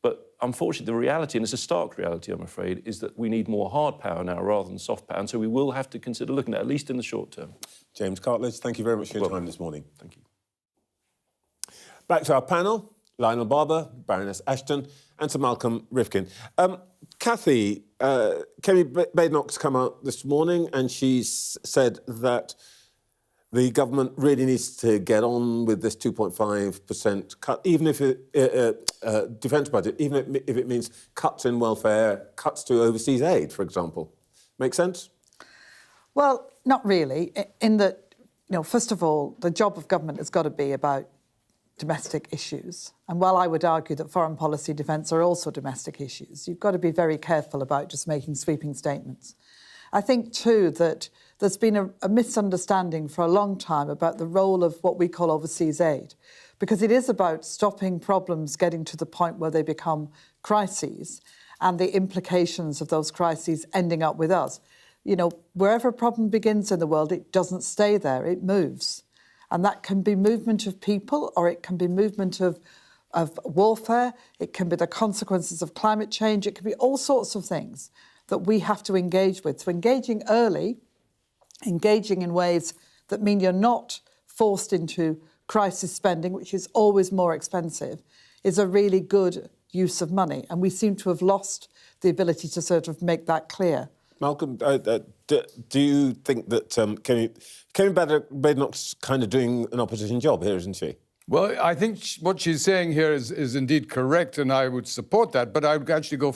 But unfortunately, the reality, and it's a stark reality, I'm afraid, is that we need more hard power now rather than soft power. And so we will have to consider looking at least in the short term. James Cartlidge, thank you very much for your time this morning. Thank you. Back to our panel, Lionel Barber, Baroness Ashton, and Sir Malcolm Rifkin. Cathy, Kemi Badenoch's come out this morning and she's said that the government really needs to get on with this 2.5% cut, even if defence budget, even if it means cuts in welfare, cuts to overseas aid, for example. Make sense? Well, not really, in that, first of all, the job of government has got to be about domestic issues. And while I would argue that foreign policy, defence are also domestic issues, you've got to be very careful about just making sweeping statements. I think, too, that there's been a misunderstanding for a long time about the role of what we call overseas aid, because it is about stopping problems getting to the point where they become crises and the implications of those crises ending up with us. Wherever a problem begins in the world, it doesn't stay there, it moves. And that can be movement of people, or it can be movement of warfare, it can be the consequences of climate change, it can be all sorts of things that we have to engage with. So engaging early, engaging in ways that mean you're not forced into crisis spending, which is always more expensive, is a really good use of money. And we seem to have lost the ability to sort of make that clear. Malcolm, do you think that Kemi Badenoch's kind of doing an opposition job here, isn't she? Well, I think what she's saying here is indeed correct, and I would support that, but I would actually go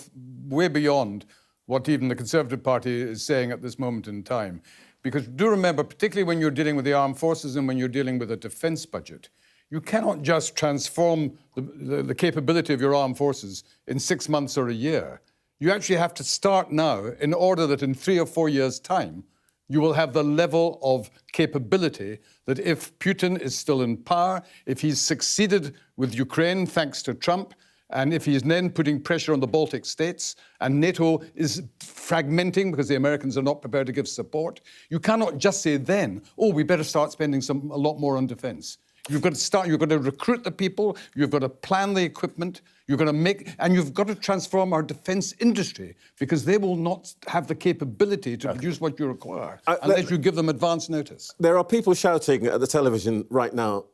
way beyond what even the Conservative Party is saying at this moment in time. Because do remember, particularly when you're dealing with the armed forces and when you're dealing with a defence budget, you cannot just transform the capability of your armed forces in 6 months or a year. You actually have to start now in order that in 3 or 4 years' time, you will have the level of capability that if Putin is still in power, if he's succeeded with Ukraine thanks to Trump, and if he's then putting pressure on the Baltic states and NATO is fragmenting because the Americans are not prepared to give support, you cannot just say then, we better start spending a lot more on defence. You've got to start, you've got to recruit the people, you've got to plan the equipment, you've got to and you've got to transform our defence industry, because they will not have the capability to produce what you require unless you give them advance notice. There are people shouting at the television right now,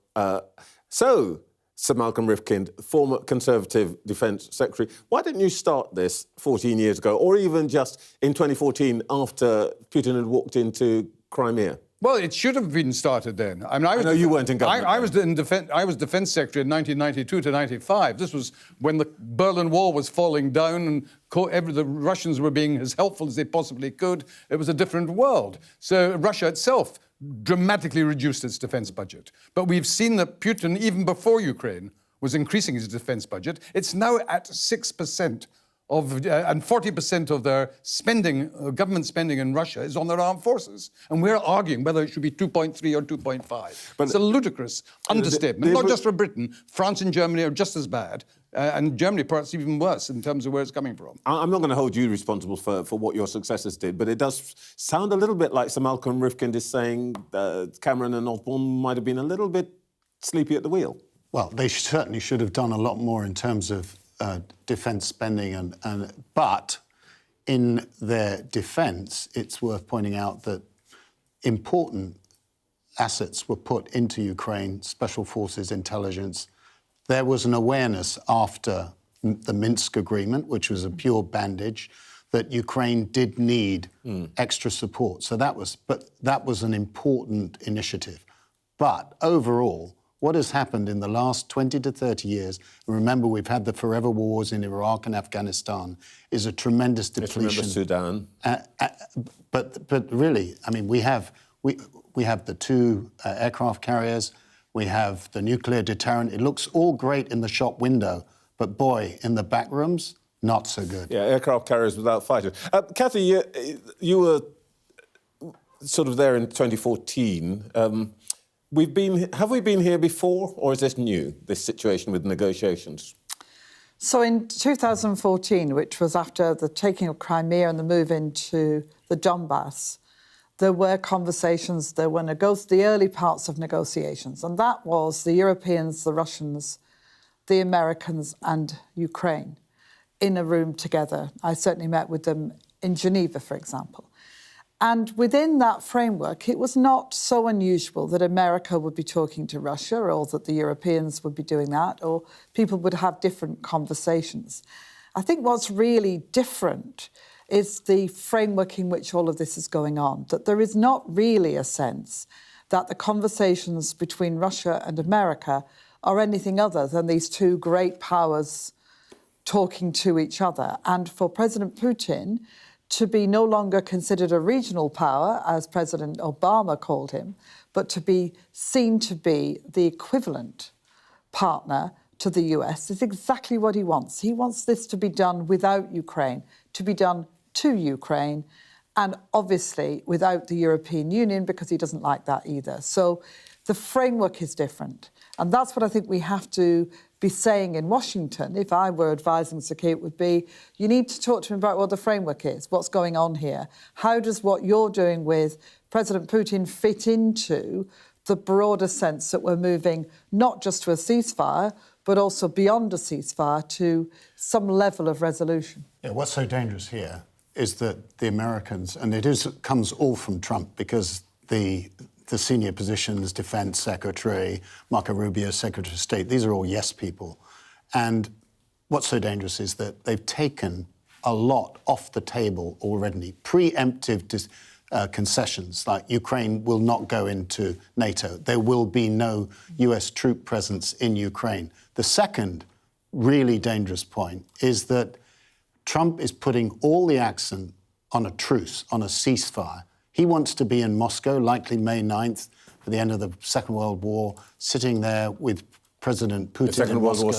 Sir Malcolm Rifkin, former Conservative Defence Secretary, why didn't you start this 14 years ago, or even just in 2014 after Putin had walked into Crimea? Well, it should have been started then. I know you weren't in government. I was Defence Secretary in 1992 to 95. This was when the Berlin Wall was falling down and the Russians were being as helpful as they possibly could. It was a different world. So Russia itself dramatically reduced its defence budget. But we've seen that Putin, even before Ukraine, was increasing his defence budget. It's now at 6%. And 40% of their spending, government spending in Russia, is on their armed forces. And we're arguing whether it should be 2.3 or 2.5. But it's a ludicrous understatement. Not just for Britain. France and Germany are just as bad. And Germany perhaps even worse in terms of where it's coming from. I'm not going to hold you responsible for what your successors did, but it does sound a little bit like Sir Malcolm Rifkin is saying Cameron and Osborne might have been a little bit sleepy at the wheel. Well, they certainly should have done a lot more in terms of defence spending, but in their defence, it's worth pointing out that important assets were put into Ukraine, special forces, intelligence, There was an awareness after the Minsk agreement, which was a pure bandage, that Ukraine did need extra support. So that was an important initiative. But overall, what has happened in the last 20 to 30 years, remember we've had the forever wars in Iraq and Afghanistan, is a tremendous depletion. Remember Sudan. But really, I mean, we have the two aircraft carriers, we have the nuclear deterrent. It looks all great in the shop window, but boy, in the back rooms, not so good. Yeah, aircraft carriers without fighters. Kathy, you were sort of there in 2014. Have we been here before, or is this new, this situation with negotiations? So in 2014, which was after the taking of Crimea and the move into the Donbass, there were conversations, there were the early parts of negotiations, and that was the Europeans, the Russians, the Americans and Ukraine in a room together. I certainly met with them in Geneva, for example. And within that framework, it was not so unusual that America would be talking to Russia or that the Europeans would be doing that, or people would have different conversations. I think what's really different is the framework in which all of this is going on, that there is not really a sense that the conversations between Russia and America are anything other than these two great powers talking to each other. And for President Putin to be no longer considered a regional power, as President Obama called him, but to be seen to be the equivalent partner to the US is exactly what he wants. He wants this to be done without Ukraine, to be done to Ukraine, and obviously without the European Union, because he doesn't like that either. So the framework is different. And that's what I think we have to be saying in Washington. If I were advising Sir Keir, it would be, you need to talk to him about what the framework is, what's going on here. How does what you're doing with President Putin fit into the broader sense that we're moving not just to a ceasefire, but also beyond a ceasefire to some level of resolution? Yeah, what's so dangerous here is that the Americans, and comes all from Trump, because the senior positions, Defense Secretary, Marco Rubio, Secretary of State, these are all yes people. And what's so dangerous is that they've taken a lot off the table already. Preemptive concessions, like Ukraine will not go into NATO. There will be no US troop presence in Ukraine. The second really dangerous point is that Trump is putting all the accent on a truce, on a ceasefire. He wants to be in Moscow, likely May 9th, for the end of the Second World War, sitting there with President Putin. The Second World War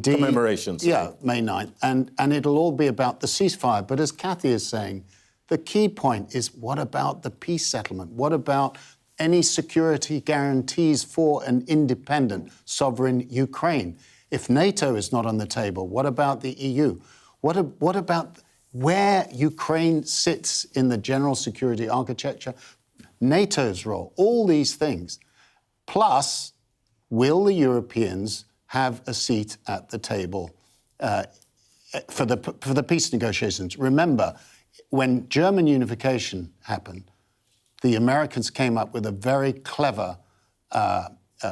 commemorations. Yeah, May 9th. And it'll all be about the ceasefire. But as Kathy is saying, the key point is, what about the peace settlement? What about any security guarantees for an independent, sovereign Ukraine? If NATO is not on the table, what about the EU? What about where Ukraine sits in the general security architecture, NATO's role, all these things. Plus, will the Europeans have a seat at the table for the peace negotiations? Remember, when German unification happened, the Americans came up with a very clever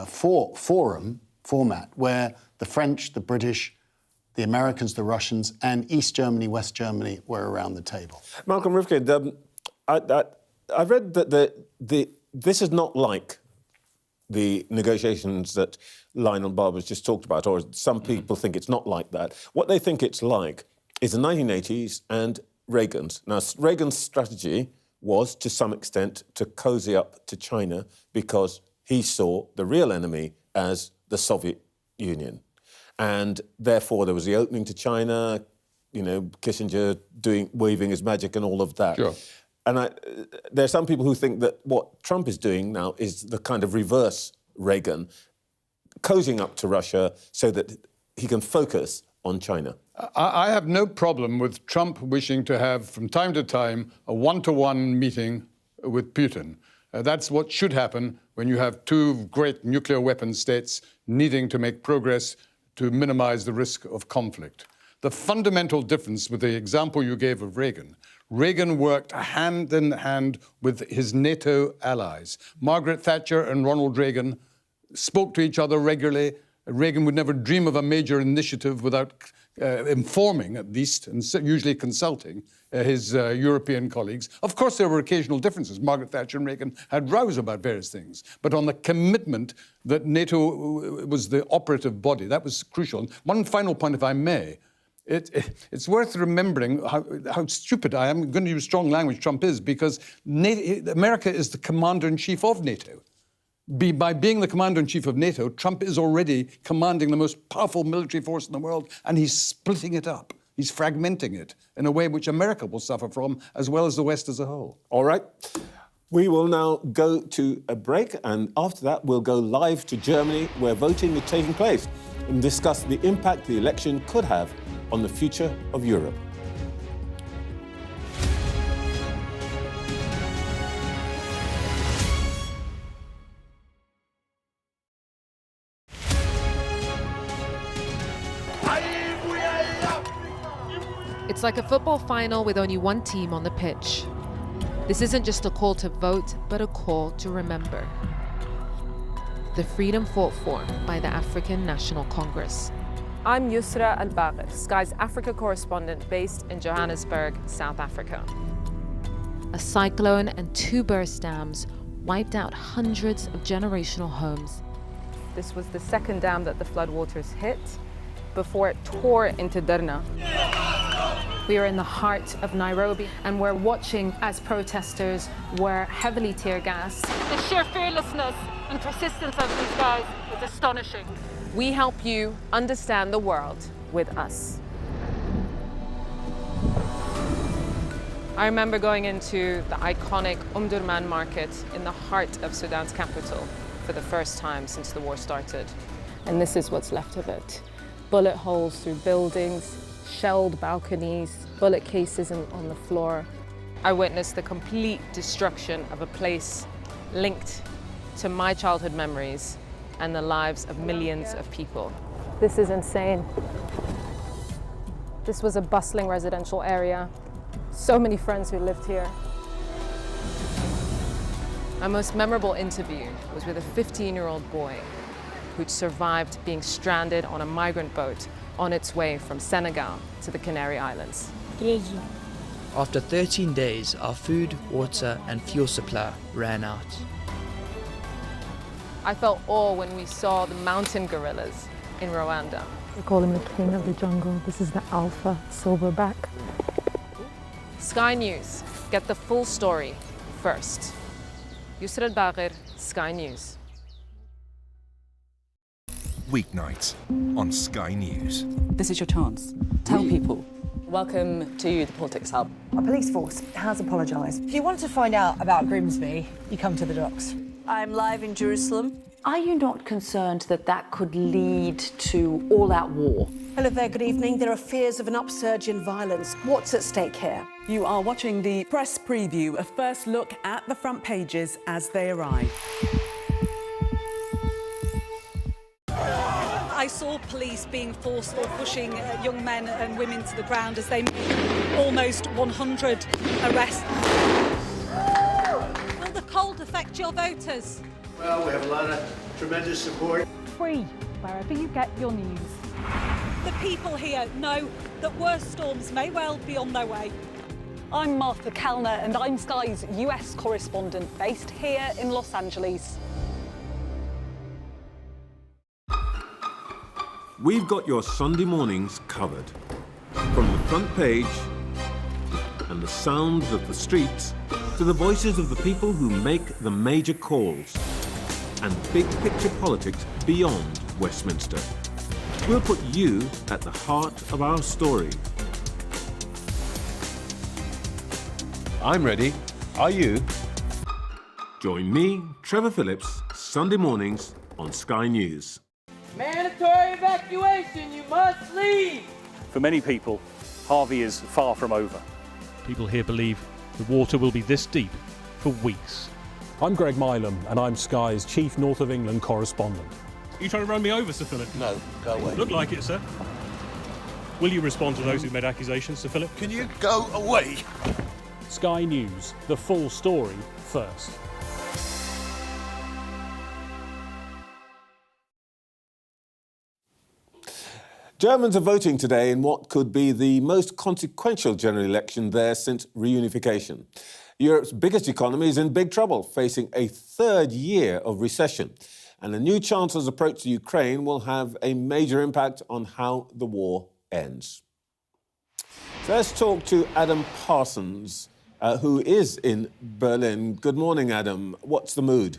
format where the French, the British, the Americans, the Russians, and East Germany, West Germany were around the table. Malcolm Rivkin, I read that this is not like the negotiations that Lionel Barber's just talked about, or some people think it's not like that. What they think it's like is the 1980s and Reagan's. Now, Reagan's strategy was, to some extent, to cozy up to China because he saw the real enemy as the Soviet Union. And therefore, there was the opening to China, you know, Kissinger waving his magic and all of that. Sure. And there are some people who think that what Trump is doing now is the kind of reverse Reagan, cozying up to Russia so that he can focus on China. I have no problem with Trump wishing to have, from time to time, a one-to-one meeting with Putin. That's what should happen when you have two great nuclear weapon states needing to make progress to minimize the risk of conflict. The fundamental difference with the example you gave of Reagan, Reagan worked hand in hand with his NATO allies. Margaret Thatcher and Ronald Reagan spoke to each other regularly. Reagan would never dream of a major initiative without informing, at least, and usually consulting his European colleagues. Of course, there were occasional differences. Margaret Thatcher and Reagan had rows about various things. But on the commitment that NATO was the operative body, that was crucial. And one final point, if I may. It's worth remembering how stupid I am. I'm going to use strong language, Trump is, because America is the commander-in-chief of NATO. By being the commander-in-chief of NATO, Trump is already commanding the most powerful military force in the world, and he's splitting it up. He's fragmenting it in a way which America will suffer from, as well as the West as a whole. All right. We will now go to a break, and after that, we'll go live to Germany, where voting is taking place, and discuss the impact the election could have on the future of Europe. It's like a football final with only one team on the pitch. This isn't just a call to vote, but a call to remember. The freedom fought for by the African National Congress. I'm Yusra Al-Bagher, Sky's Africa correspondent based in Johannesburg, South Africa. A cyclone and 2 burst dams wiped out hundreds of generational homes. This was the second dam that the floodwaters hit before it tore into Derna. We are in the heart of Nairobi, and we're watching as protesters were heavily tear gassed. The sheer fearlessness and persistence of these guys is astonishing. We help you understand the world with us. I remember going into the iconic Omdurman market in the heart of Sudan's capital for the first time since the war started. And this is what's left of it. Bullet holes through buildings, shelled balconies, bullet cases on the floor. I witnessed the complete destruction of a place linked to my childhood memories and the lives of millions of people. This is insane. This was a bustling residential area. So many friends who lived here. My most memorable interview was with a 15-year-old boy who'd survived being stranded on a migrant boat on its way from Senegal to the Canary Islands. After 13 days, our food, water and fuel supply ran out. I felt awe when we saw the mountain gorillas in Rwanda. We call him the king of the jungle. This is the alpha silverback. Sky News. Get the full story first. Yusra Al-Bagher, Sky News. Weeknights on Sky News. This is your chance. Tell people. Welcome to the Politics Hub. Our police force has apologised. If you want to find out about Grimsby, you come to the docks. I'm live in Jerusalem. Are you not concerned that that could lead to all-out war? Hello there, good evening. There are fears of an upsurge in violence. What's at stake here? You are watching the press preview, a first look at the front pages as they arrive. I saw police being forceful, pushing young men and women to the ground as they made almost 100 arrests. Will the cold affect your voters? Well, we have a lot of tremendous support. Free, wherever you get your news. The people here know that worse storms may well be on their way. I'm Martha Kellner and I'm Sky's US correspondent based here in Los Angeles. We've got your Sunday mornings covered. From the front page and the sounds of the streets to the voices of the people who make the major calls and big picture politics beyond Westminster. We'll put you at the heart of our story. I'm ready. Are you? Join me, Trevor Phillips, Sunday mornings on Sky News. Mandatory evacuation, you must leave! For many people, Harvey is far from over. People here believe the water will be this deep for weeks. I'm Greg Milam and I'm Sky's Chief North of England correspondent. Are you trying to run me over, Sir Philip? No, go away. Look like it, sir. Will you respond to those who made accusations, Sir Philip? Can you go away? Sky News, the full story first. Germans are voting today in what could be the most consequential general election there since reunification. Europe's biggest economy is in big trouble, facing a third year of recession. And the new Chancellor's approach to Ukraine will have a major impact on how the war ends. So let's talk to Adam Parsons, who is in Berlin. Good morning, Adam. What's the mood?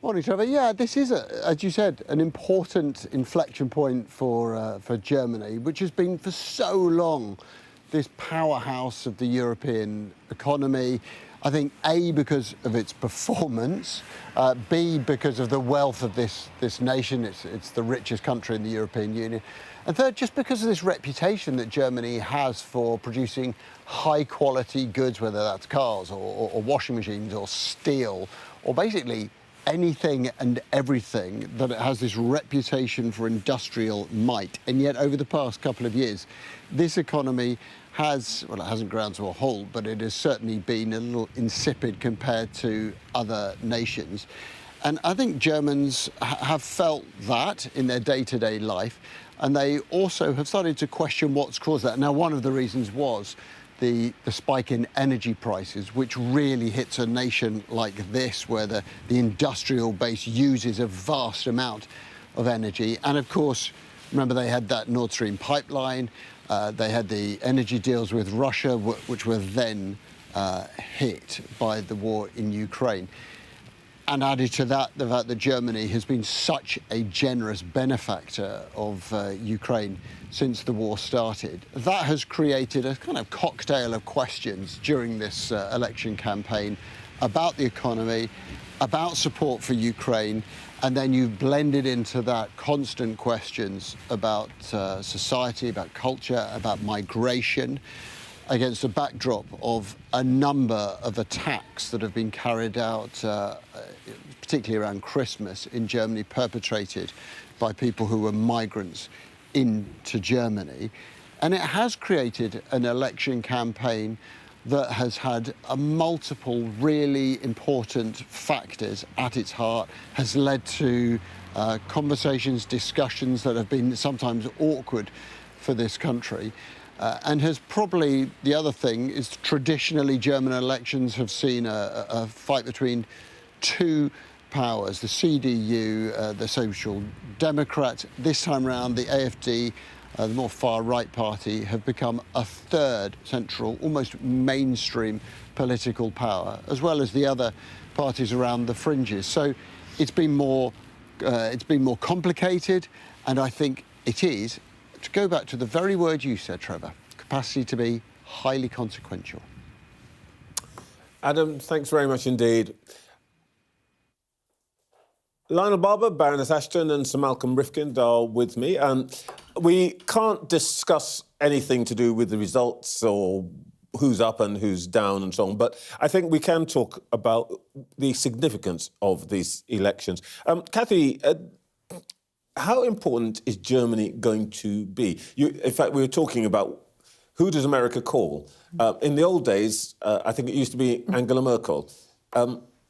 Morning, Trevor. Yeah, this is, as you said, an important inflection point for Germany, which has been for so long this powerhouse of the European economy. I think A, because of its performance, B, because of the wealth of this nation. It's the richest country in the European Union. And third, just because of this reputation that Germany has for producing high-quality goods, whether that's cars or washing machines or steel, or basically anything and everything, that it has this reputation for industrial might. And yet, over the past couple of years, this economy has, well, it hasn't ground to a halt, but it has certainly been a little insipid compared to other nations. And I think Germans have felt that in their day-to-day life, and they also have started to question what's caused that. Now, one of the reasons was the spike in energy prices, which really hits a nation like this, where the industrial base uses a vast amount of energy. And of course, remember, they had that Nord Stream pipeline, they had the energy deals with Russia, which were then hit by the war in Ukraine. And added to that, the fact that Germany has been such a generous benefactor of Ukraine since the war started. That has created a kind of cocktail of questions during this election campaign about the economy, about support for Ukraine, and then you've blended into that constant questions about society, about culture, about migration, against a backdrop of a number of attacks that have been carried out, particularly around Christmas in Germany, perpetrated by people who were migrants into Germany. And it has created an election campaign that has had multiple really important factors at its heart, has led to conversations, discussions that have been sometimes awkward for this country. And has probably, the other thing is, traditionally German elections have seen a fight between two powers, the CDU, the Social Democrats. This time around, the AfD, the more far-right party, have become a third central, almost mainstream political power, as well as the other parties around the fringes. So it's been more complicated, and I think it is, to go back to the very word you said, Trevor, capacity to be highly consequential. Adam, thanks very much indeed. Lionel Barber, Baroness Ashton and Sir Malcolm Rifkind are with me. We can't discuss anything to do with the results or who's up and who's down and so on, but I think we can talk about the significance of these elections. Cathy, how important is Germany going to be? In fact, we were talking about who does America call? In the old days, I think it used to be Angela Merkel.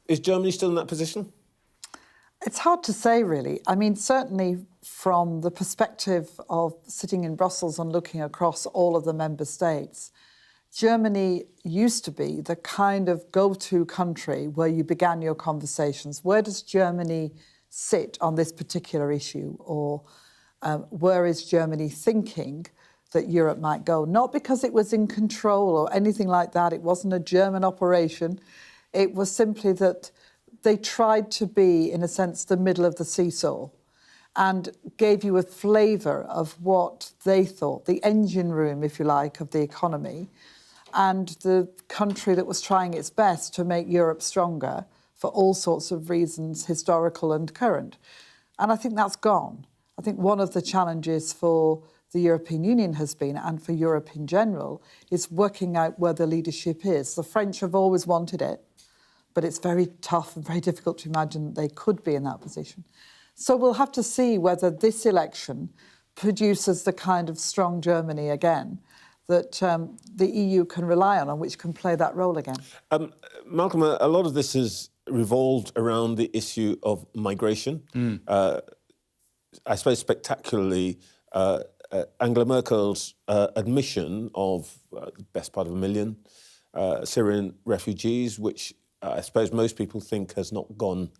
Is Germany still in that position? It's hard to say, really. I mean, certainly from the perspective of sitting in Brussels and looking across all of the member states, Germany used to be the kind of go-to country where you began your conversations. Where does Germany sit on this particular issue? Or where is Germany thinking that Europe might go? Not because it was in control or anything like that. It wasn't a German operation. It was simply that they tried to be, in a sense, the middle of the seesaw and gave you a flavour of what they thought, the engine room, if you like, of the economy, and the country that was trying its best to make Europe stronger for all sorts of reasons, historical and current. And I think that's gone. I think one of the challenges for the European Union has been, and for Europe in general, is working out where the leadership is. The French have always wanted it, but it's very tough and very difficult to imagine that they could be in that position. So we'll have to see whether this election produces the kind of strong Germany again that the EU can rely on and which can play that role again. Malcolm, a lot of this has revolved around the issue of migration. I suppose, spectacularly Angela Merkel's admission of the best part of 1 million Syrian refugees, which I suppose most people think has not gone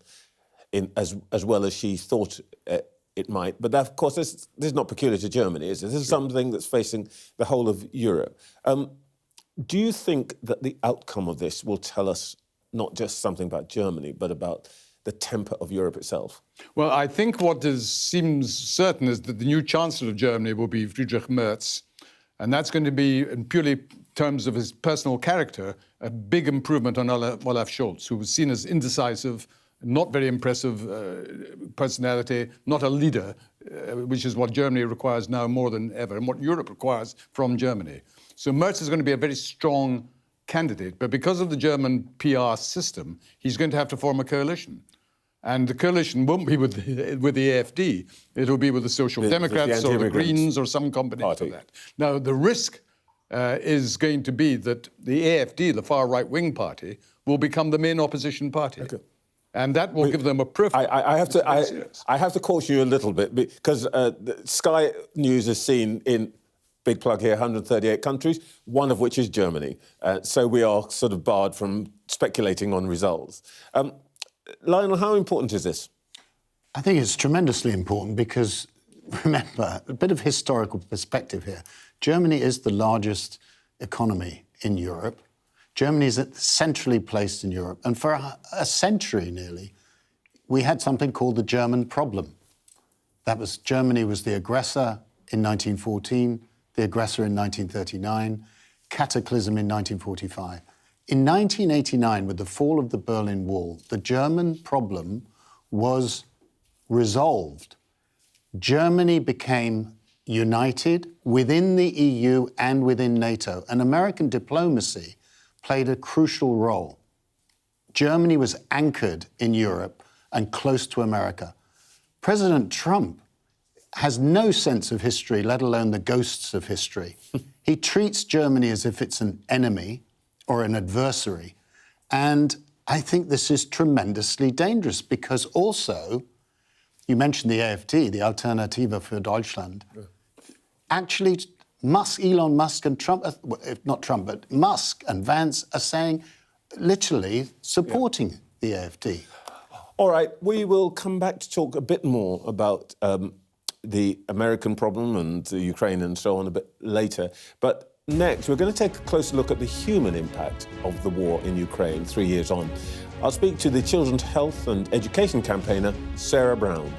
in as well as she thought it might. But that, of course, this is not peculiar to Germany, is it? This is something that's facing the whole of Europe. Do you think that the outcome of this will tell us not just something about Germany, but about the temper of Europe itself? Well, I think what seems certain is that the new Chancellor of Germany will be Friedrich Merz, and that's going to be, in purely terms of his personal character, a big improvement on Olaf Scholz, who was seen as indecisive, not very impressive personality, not a leader, which is what Germany requires now more than ever, and what Europe requires from Germany. So Merz is going to be a very strong candidate, but because of the German PR system, he's going to have to form a coalition. And the coalition won't be with the AfD, it'll be with the Social Democrats or the Greens or some combination of that. Now, the risk is going to be that the AfD, the far right-wing party, will become the main opposition party. Okay. And that will give them a profile. I have to caution you a little bit, because Sky News is seen in, big plug here, 138 countries, one of which is Germany. So we are sort of barred from speculating on results. Lionel, how important is this? I think it's tremendously important because, remember, a bit of historical perspective here. Germany is the largest economy in Europe. Germany is centrally placed in Europe. And for a century nearly, we had something called the German problem. That was, Germany was the aggressor in 1914, the aggressor in 1939, cataclysm in 1945. In 1989, with the fall of the Berlin Wall, the German problem was resolved. Germany became united within the EU and within NATO, and American diplomacy played a crucial role. Germany was anchored in Europe and close to America. President Trump has no sense of history, let alone the ghosts of history. He treats Germany as if it's an enemy or an adversary. And I think this is tremendously dangerous because also, you mentioned the AfD, the Alternative für Deutschland. Yeah. Actually, Elon Musk and Trump, not Trump, but Musk and Vance are saying, literally supporting the AfD. All right, we will come back to talk a bit more about the American problem and the Ukraine and so on a bit later. But next, we're going to take a closer look at the human impact of the war in Ukraine 3 years on. I'll speak to the Children's Health and Education campaigner, Sarah Brown.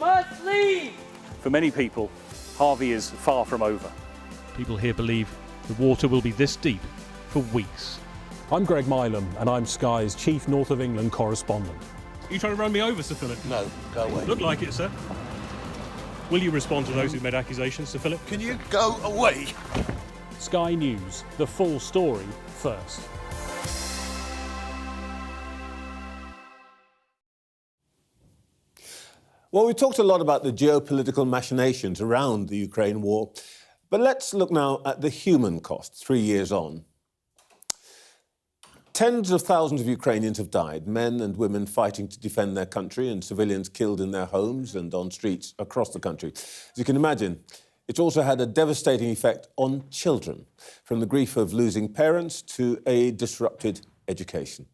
must leave. For many people, Harvey is far from over. People here believe the water will be this deep for weeks. I'm Greg Milam, and I'm Sky's chief North of England correspondent. Are you trying to run me over, Sir Philip? No, go away. Look like it, sir. Will you respond to those who made accusations, Sir Philip? Can you go away? Sky News, the full story first. Well, we talked a lot about the geopolitical machinations around the Ukraine war, but let's look now at the human cost 3 years on. Tens of thousands of Ukrainians have died, men and women fighting to defend their country and civilians killed in their homes and on streets across the country. As you can imagine, it's also had a devastating effect on children, from the grief of losing parents to a disrupted education.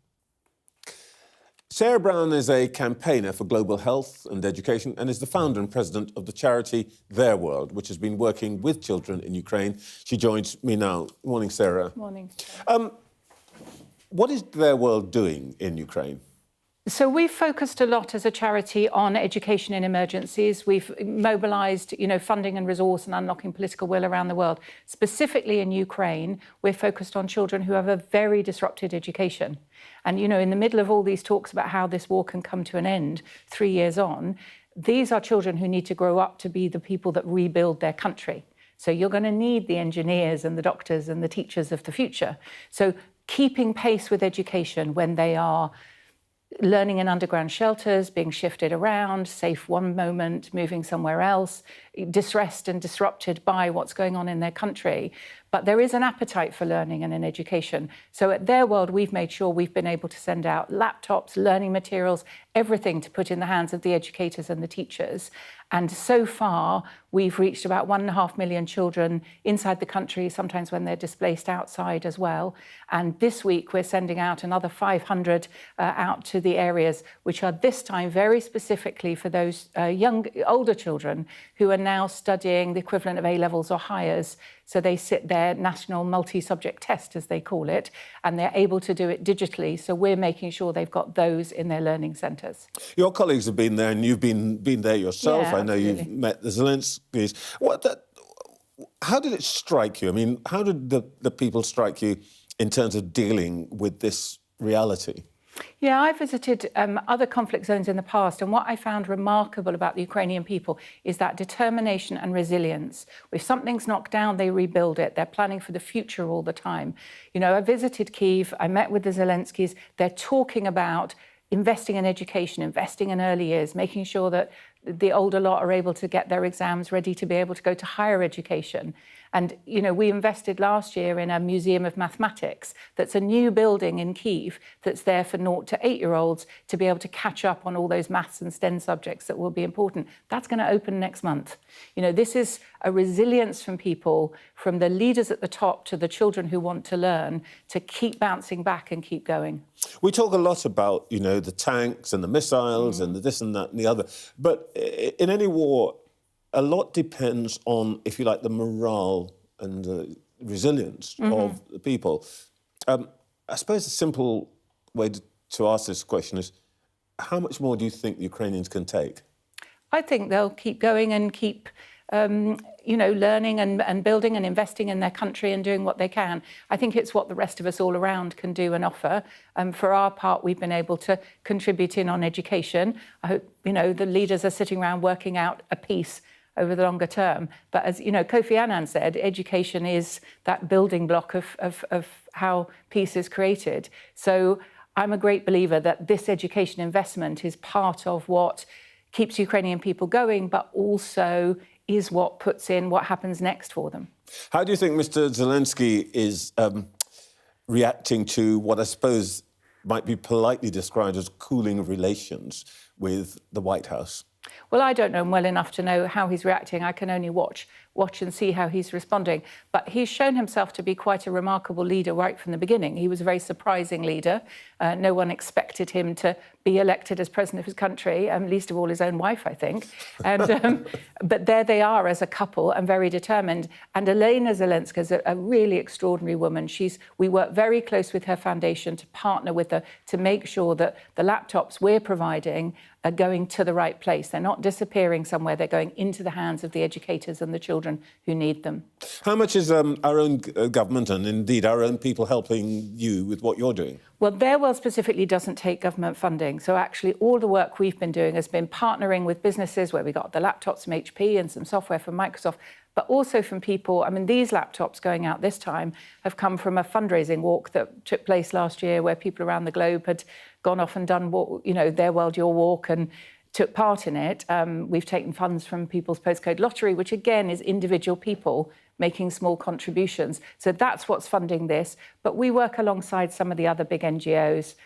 Sarah Brown is a campaigner for global health and education and is the founder and president of the charity Theirworld, which has been working with children in Ukraine. She joins me now. Morning, Sarah. Morning. What is Theirworld doing in Ukraine? So we've focused a lot as a charity on education in emergencies. We've mobilised, funding and resource and unlocking political will around the world. Specifically in Ukraine, we're focused on children who have a very disrupted education. And, in the middle of all these talks about how this war can come to an end 3 years on, these are children who need to grow up to be the people that rebuild their country. So you're going to need the engineers and the doctors and the teachers of the future. So keeping pace with education when they are learning in underground shelters, being shifted around, safe one moment, moving somewhere else, distressed and disrupted by what's going on in their country. But there is an appetite for learning and an education. So at Theirworld, we've made sure we've been able to send out laptops, learning materials, everything to put in the hands of the educators and the teachers. And so far, we've reached about 1.5 million children inside the country, sometimes when they're displaced outside as well. And this week, we're sending out another 500 out to the areas, which are this time very specifically for those older children who are now studying the equivalent of A-levels or higher. So they sit their national multi-subject test, as they call it, and they're able to do it digitally. So we're making sure they've got those in their learning centres. Your colleagues have been there, and you've been there yourself. Yeah, I know you've met the Zelenskys. How did it strike you? I mean, how did the people strike you in terms of dealing with this reality? Yeah, I visited other conflict zones in the past, and what I found remarkable about the Ukrainian people is that determination and resilience. If something's knocked down, they rebuild it. They're planning for the future all the time. I visited Kyiv, I met with the Zelenskys. They're talking about investing in education, investing in early years, making sure that the older lot are able to get their exams ready to be able to go to higher education. And, we invested last year in a museum of mathematics that's a new building in Kyiv that's there for 0 to 8-year-olds to be able to catch up on all those maths and STEM subjects that will be important. That's going to open next month. This is a resilience from people, from the leaders at the top to the children who want to learn, to keep bouncing back and keep going. We talk a lot about, the tanks and the missiles and the this and that and the other. But in any war, a lot depends on, if you like, the morale and the resilience of the people. I suppose a simple way to ask this question is, how much more do you think the Ukrainians can take? I think they'll keep going and keep, learning and building and investing in their country and doing what they can. I think it's what the rest of us all around can do and offer. For our part, we've been able to contribute in on education. I hope, the leaders are sitting around working out a peace over the longer term. But as Kofi Annan said, education is that building block of how peace is created. So I'm a great believer that this education investment is part of what keeps Ukrainian people going, but also is what puts in what happens next for them. How do you think Mr. Zelensky is reacting to what I suppose might be politely described as cooling of relations with the White House? Well, I don't know him well enough to know how he's reacting. I can only watch watch and see how he's responding. But he's shown himself to be quite a remarkable leader right from the beginning. He was a very surprising leader. No one expected him to be elected as president of his country, least of all his own wife, I think. And, but there they are as a couple and very determined. And Elena Zelenska is a really extraordinary woman. We work very close with her foundation to partner with her to make sure that the laptops we're providing are going to the right place. They're not disappearing somewhere. They're going into the hands of the educators and the children who need them. How much is our own government and indeed our own people helping you with what you're doing? Well, Theirworld specifically doesn't take government funding. So actually all the work we've been doing has been partnering with businesses where we got the laptops from HP and some software from Microsoft, but also from people. I mean, these laptops going out this time have come from a fundraising walk that took place last year where people around the globe had gone off and done, Theirworld Your Walk and took part in it. We've taken funds from People's Postcode Lottery, which again is individual people making small contributions. So that's what's funding this. But we work alongside some of the other big NGOs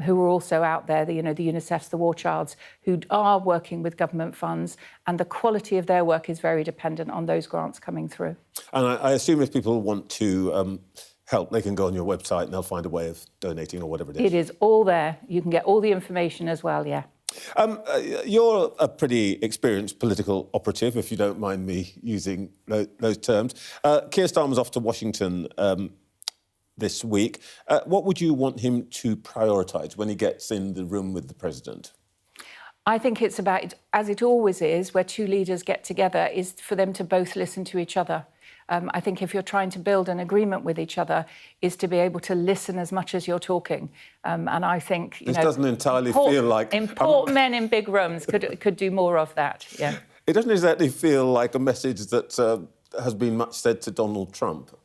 who are also out there, the UNICEFs, the War Childs, who are working with government funds, and the quality of their work is very dependent on those grants coming through. And I assume if people want to help, they can go on your website and they'll find a way of donating or whatever it is. It is all there. You can get all the information as well, yeah. You're a pretty experienced political operative, if you don't mind me using those terms. Keir Starmer's off to Washington this week. What would you want him to prioritise when he gets in the room with the president? I think it's about, as it always is, where two leaders get together, is for them to both listen to each other. I think if you're trying to build an agreement with each other, is to be able to listen as much as you're talking. And I think this doesn't entirely feel like important men in big rooms could do more of that. Yeah, it doesn't exactly feel like a message that has been much said to Donald Trump.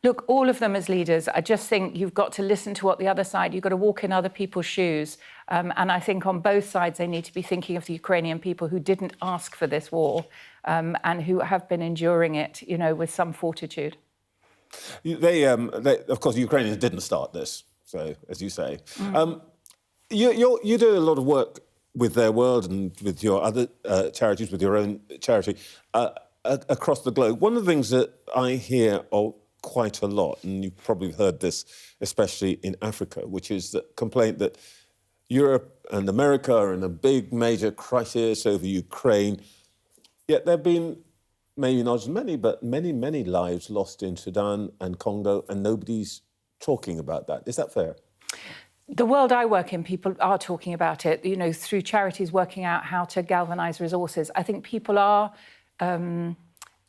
Look, all of them as leaders, I just think you've got to listen to what the other side, you've got to walk in other people's shoes. And I think on both sides, they need to be thinking of the Ukrainian people who didn't ask for this war and who have been enduring it, with some fortitude. They, of course, the Ukrainians didn't start this, so, as you say. You do a lot of work with Theirworld and with your other charities, with your own charity, across the globe. One of the things that I hear quite a lot, and you've probably heard this, especially in Africa, which is the complaint that Europe and America are in a big, major crisis over Ukraine. Yet there have been, maybe not as many, but many, many lives lost in Sudan and Congo, and nobody's talking about that. Is that fair? The world I work in, people are talking about it, through charities working out how to galvanise resources. I think people are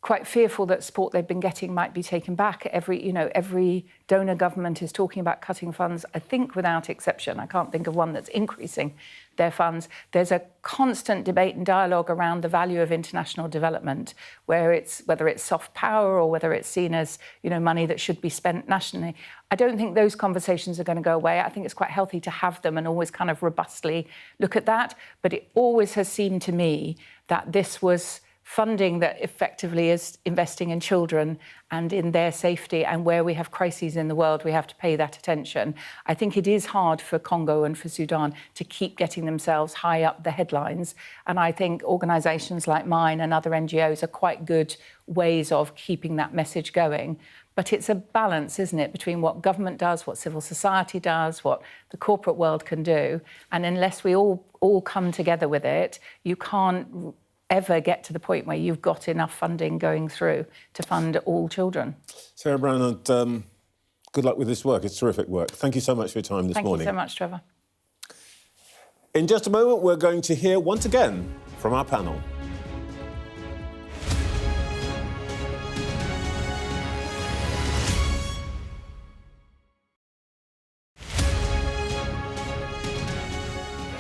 quite fearful that support they've been getting might be taken back. Every donor government is talking about cutting funds, I think without exception. I can't think of one that's increasing their funds. There's a constant debate and dialogue around the value of international development, whether it's soft power or whether it's seen as, money that should be spent nationally. I don't think those conversations are going to go away. I think it's quite healthy to have them and always kind of robustly look at that. But it always has seemed to me that this was funding that effectively is investing in children and in their safety, and where we have crises in the world, we have to pay that attention. I think it is hard for Congo and for Sudan to keep getting themselves high up the headlines. And I think organisations like mine and other NGOs are quite good ways of keeping that message going. But it's a balance, isn't it, between what government does, what civil society does, what the corporate world can do. And unless we all come together with it, you can't ever get to the point where you've got enough funding going through to fund all children. Sarah Brown, good luck with this work. It's terrific work. Thank you so much for your time this morning. Thank you so much, Trevor. In just a moment, we're going to hear once again from our panel.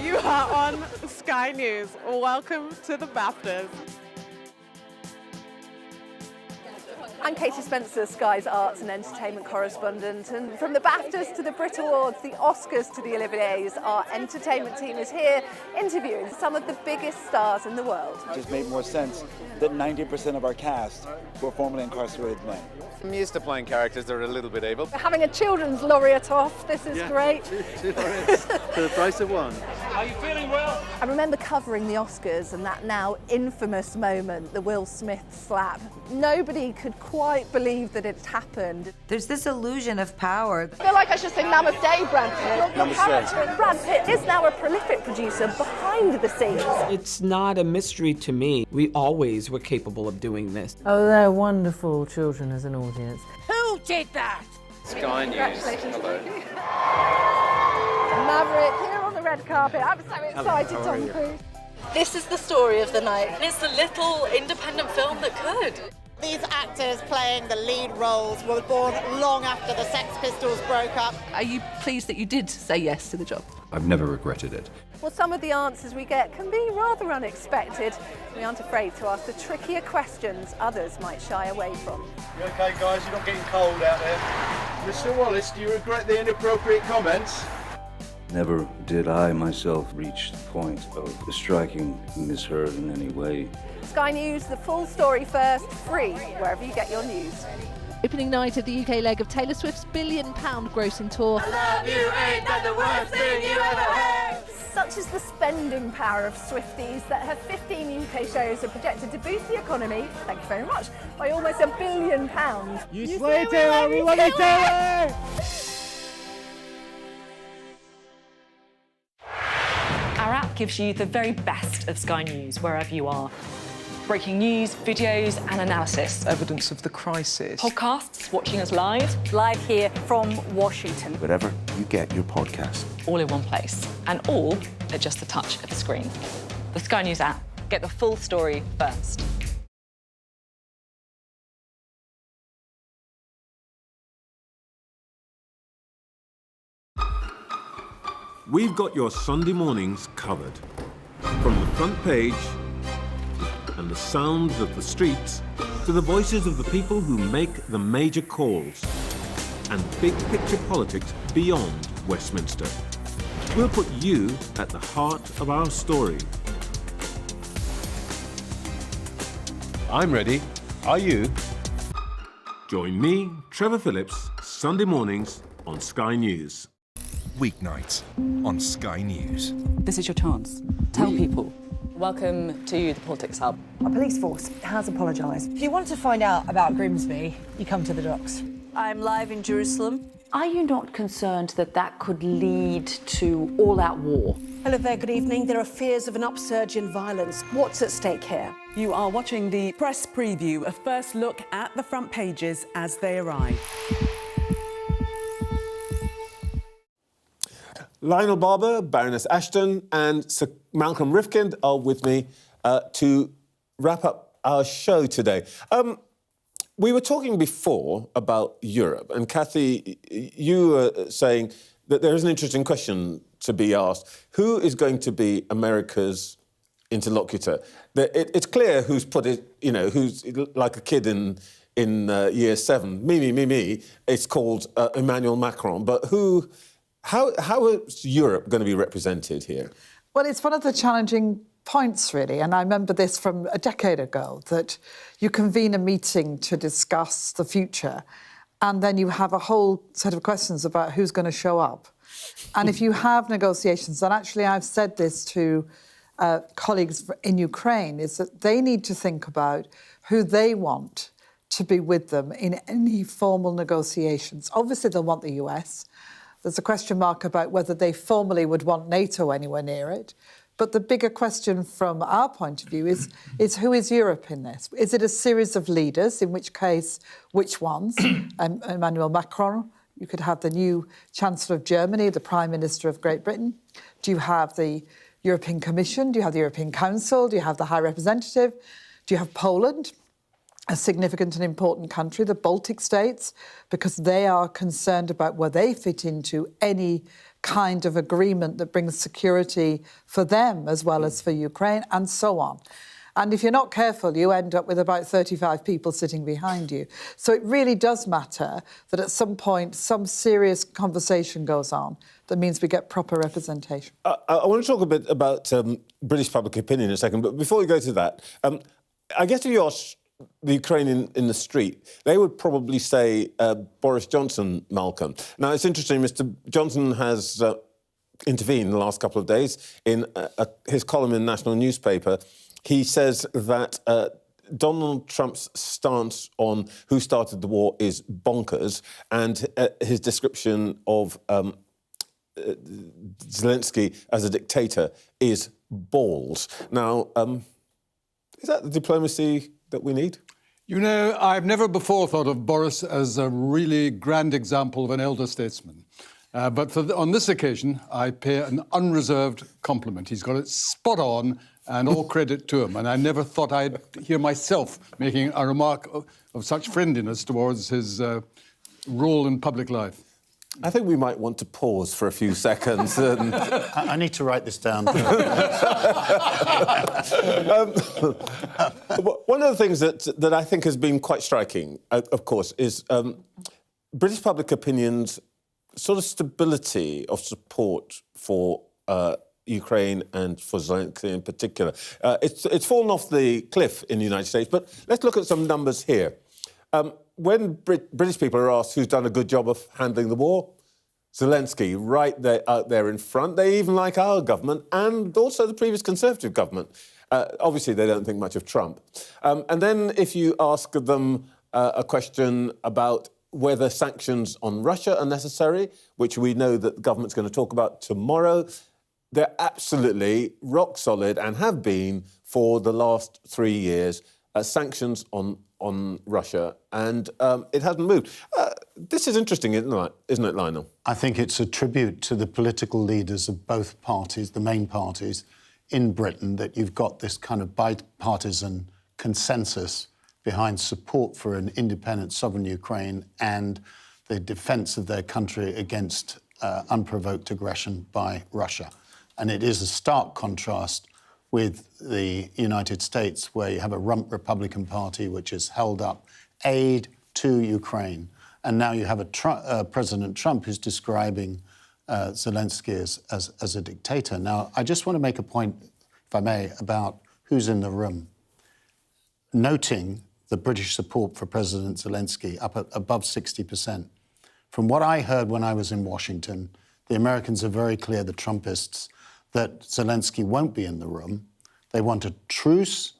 You are on Sky News. Welcome to the BAFTAs. I'm Katie Spencer, Sky's arts and entertainment correspondent, and from the BAFTAs to the Brit Awards, the Oscars to the Olivier's, our entertainment team is here interviewing some of the biggest stars in the world. It just made more sense that 90% of our cast were formerly incarcerated men. I'm used to playing characters that are a little bit able. We're having a children's laureate off, this is great. Two laureates for the price of one. Are you feeling well? I remember covering the Oscars and that now infamous moment, the Will Smith slap. Nobody could quite believe that it had happened. There's this illusion of power. I feel like I should say namaste, Brad Pitt. Your character, Brad Pitt, is now a prolific producer behind the scenes. It's not a mystery to me. We always were capable of doing this. Oh, they're wonderful children as an audience. Who did that? Sky News. Congratulations. Hello. Maverick, here on the red carpet. I'm so excited, Tom Cruise. This is the story of the night. It's the little independent film that could. These actors playing the lead roles were born long after the Sex Pistols broke up. Are you pleased that you did say yes to the job? I've never regretted it. Well, some of the answers we get can be rather unexpected. We aren't afraid to ask the trickier questions others might shy away from. You okay, guys? You're not getting cold out there? Mr. Wallace, do you regret the inappropriate comments? Never did I myself reach the point of striking Miss Heard in any way. Sky News, the full story first, free wherever you get your news. Opening night of the UK leg of Taylor Swift's £1 billion grossing tour. I love you, ain't that the worst thing you ever heard? Such is the spending power of Swifties that her 15 UK shows are projected to boost the economy, thank you very much, by almost £1 billion. You slay Taylor, we love you, Taylor! Our app gives you the very best of Sky News wherever you are. Breaking news, videos and analysis. Evidence of the crisis. Podcasts, watching us live. Live here from Washington. Wherever you get your podcast. All in one place. And all at just the touch of a screen. The Sky News app. Get the full story first. We've got your Sunday mornings covered. From the front page and the sounds of the streets to the voices of the people who make the major calls and big picture politics beyond Westminster. We'll put you at the heart of our story. I'm ready. Are you? Join me, Trevor Phillips, Sunday mornings on Sky News. Weeknights on Sky News. This is your chance. Tell people. Welcome to the Politics Hub. Our police force has apologised. If you want to find out about Grimsby, you come to the docks. I'm live in Jerusalem. Are you not concerned that that could lead to all-out war? Hello there, good evening. There are fears of an upsurge in violence. What's at stake here? You are watching the press preview, a first look at the front pages as they arrive. Lionel Barber, Baroness Ashton and Sir Malcolm Rifkind are with me to wrap up our show today. We were talking before about Europe, and Cathy, you were saying that there is an interesting question to be asked. Who is going to be America's interlocutor? It's clear who's put it, who's like a kid in year 7. Me. It's called Emmanuel Macron. But how is Europe going to be represented here? Well, it's one of the challenging points, really, and I remember this from a decade ago, that you convene a meeting to discuss the future, and then you have a whole set of questions about who's going to show up. And if you have negotiations, and actually I've said this to colleagues in Ukraine, is that they need to think about who they want to be with them in any formal negotiations. Obviously, they'll want the US. There's a question mark about whether they formally would want NATO anywhere near it. But the bigger question from our point of view is who is Europe in this? Is it a series of leaders, in which case, which ones? Emmanuel Macron, you could have the new Chancellor of Germany, the Prime Minister of Great Britain. Do you have the European Commission? Do you have the European Council? Do you have the High Representative? Do you have Poland? A significant and important country, the Baltic states, because they are concerned about where they fit into any kind of agreement that brings security for them as well as for Ukraine, and so on. And if you're not careful, you end up with about 35 people sitting behind you. So it really does matter that at some point some serious conversation goes on that means we get proper representation. I want to talk a bit about British public opinion in a second, but before we go to that, I guess if you ask the Ukrainian in the street, they would probably say Boris Johnson, Malcolm. Now, it's interesting, Mr. Johnson has intervened in the last couple of days. In his column in the national newspaper, he says that Donald Trump's stance on who started the war is bonkers, and his description of Zelensky as a dictator is balls. Now, is that the diplomacy that we need? You know, I've never before thought of Boris as a really grand example of an elder statesman. But on this occasion, I pay an unreserved compliment. He's got it spot on, and all credit to him. And I never thought I'd hear myself making a remark of such friendliness towards his role in public life. I think we might want to pause for a few seconds. And... I need to write this down. One of the things that I think has been quite striking, of course, is British public opinion's sort of stability of support for Ukraine and for Zelensky in particular. It's fallen off the cliff in the United States, but let's look at some numbers here. When British people are asked who's done a good job of handling the war, Zelensky, right there, out there in front. They even like our government and also the previous Conservative government. Obviously, they don't think much of Trump. And then if you ask them a question about whether sanctions on Russia are necessary, which we know that the government's going to talk about tomorrow, they're absolutely rock solid and have been for the last 3 years, sanctions on Russia, and it hasn't moved. This is interesting, isn't it, Lionel? I think it's a tribute to the political leaders of both parties, the main parties in Britain, that you've got this kind of bipartisan consensus behind support for an independent, sovereign Ukraine and the defence of their country against unprovoked aggression by Russia. And it is a stark contrast with the United States, where you have a rump Republican Party which has held up aid to Ukraine. And now you have a President Trump who's describing Zelensky as a dictator. Now, I just want to make a point, if I may, about who's in the room. Noting the British support for President Zelensky up at above 60%. From what I heard when I was in Washington, the Americans are very clear, the Trumpists, that Zelensky won't be in the room. They want a truce,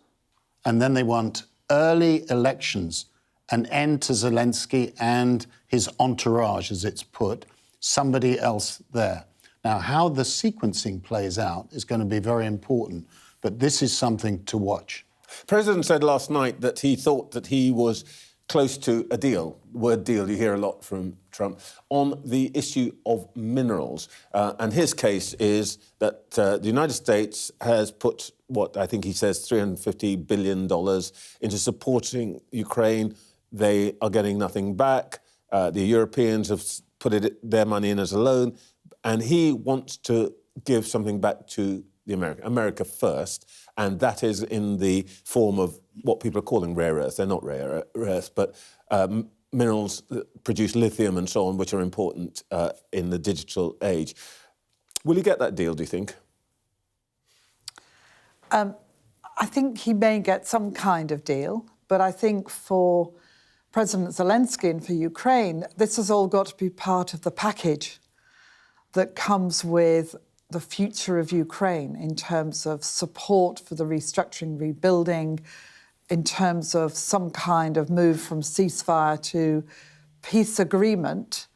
and then they want early elections, an end to Zelensky and his entourage, as it's put, somebody else there. Now, how the sequencing plays out is going to be very important, but this is something to watch. The President said last night that he thought that he was close to a deal, word deal, you hear a lot from Trump, on the issue of minerals. And his case is that the United States has put, what I think he says, $350 billion into supporting Ukraine. They are getting nothing back. The Europeans have put their money in as a loan. And he wants to give something back to America first, and that is in the form of what people are calling rare earths. They're not rare earths, but minerals that produce lithium and so on, which are important in the digital age. Will he get that deal, do you think? I think he may get some kind of deal, but I think for President Zelensky and for Ukraine, this has all got to be part of the package that comes with the future of Ukraine in terms of support for the restructuring, rebuilding, in terms of some kind of move from ceasefire to peace agreement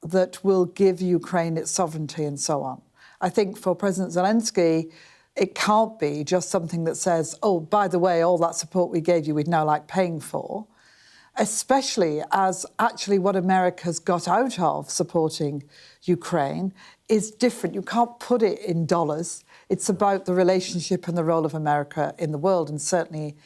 that will give Ukraine its sovereignty and so on. I think for President Zelensky, it can't be just something that says, oh, by the way, all that support we gave you, we'd now like paying for, especially as actually what America's got out of supporting Ukraine is different. You can't put it in dollars. It's about the relationship and the role of America in the world, and certainly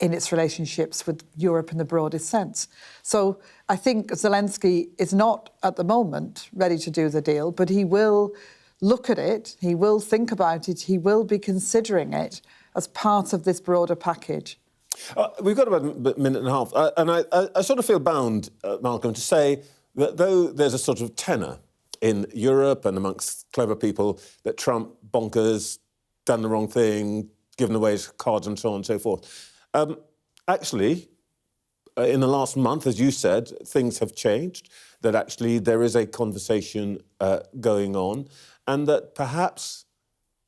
in its relationships with Europe in the broadest sense. So I think Zelensky is not, at the moment, ready to do the deal, but he will look at it, he will think about it, he will be considering it as part of this broader package. We've got about a minute and a half, and I sort of feel bound, Malcolm, to say that though there's a sort of tenor in Europe and amongst clever people that Trump, bonkers, done the wrong thing, given away his cards and so on and so forth. Actually, in the last month, as you said, things have changed, that actually there is a conversation going on. and that perhaps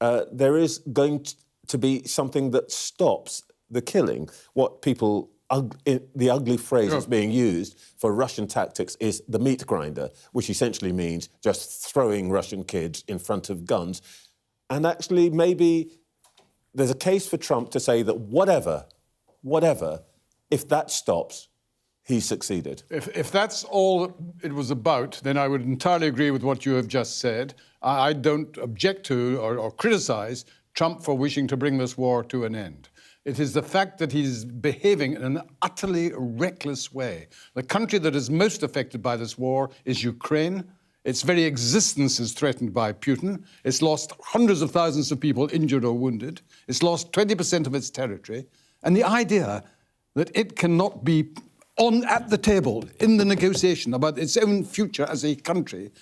there is going to be something that stops the killing. What people, the ugly phrase that's being used for Russian tactics is the meat grinder, which essentially means just throwing Russian kids in front of guns. And actually, maybe there's a case for Trump to say that whatever, if that stops, he succeeded. If that's all it was about, then I would entirely agree with what you have just said. I don't object to or criticise Trump for wishing to bring this war to an end. It is the fact that he's behaving in an utterly reckless way. The country that is most affected by this war is Ukraine. Its very existence is threatened by Putin. It's lost hundreds of thousands of people injured or wounded. It's lost 20% of its territory. And the idea that it cannot be at the table in the negotiation about its own future as a country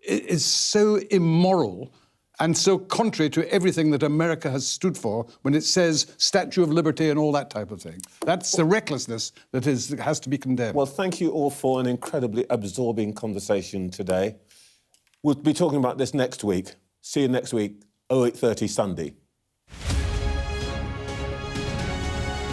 is so immoral and so contrary to everything that America has stood for when it says Statue of Liberty and all that type of thing. That's the recklessness that has to be condemned. Well, thank you all for an incredibly absorbing conversation today. We'll be talking about this next week. See you next week, 08:30 Sunday.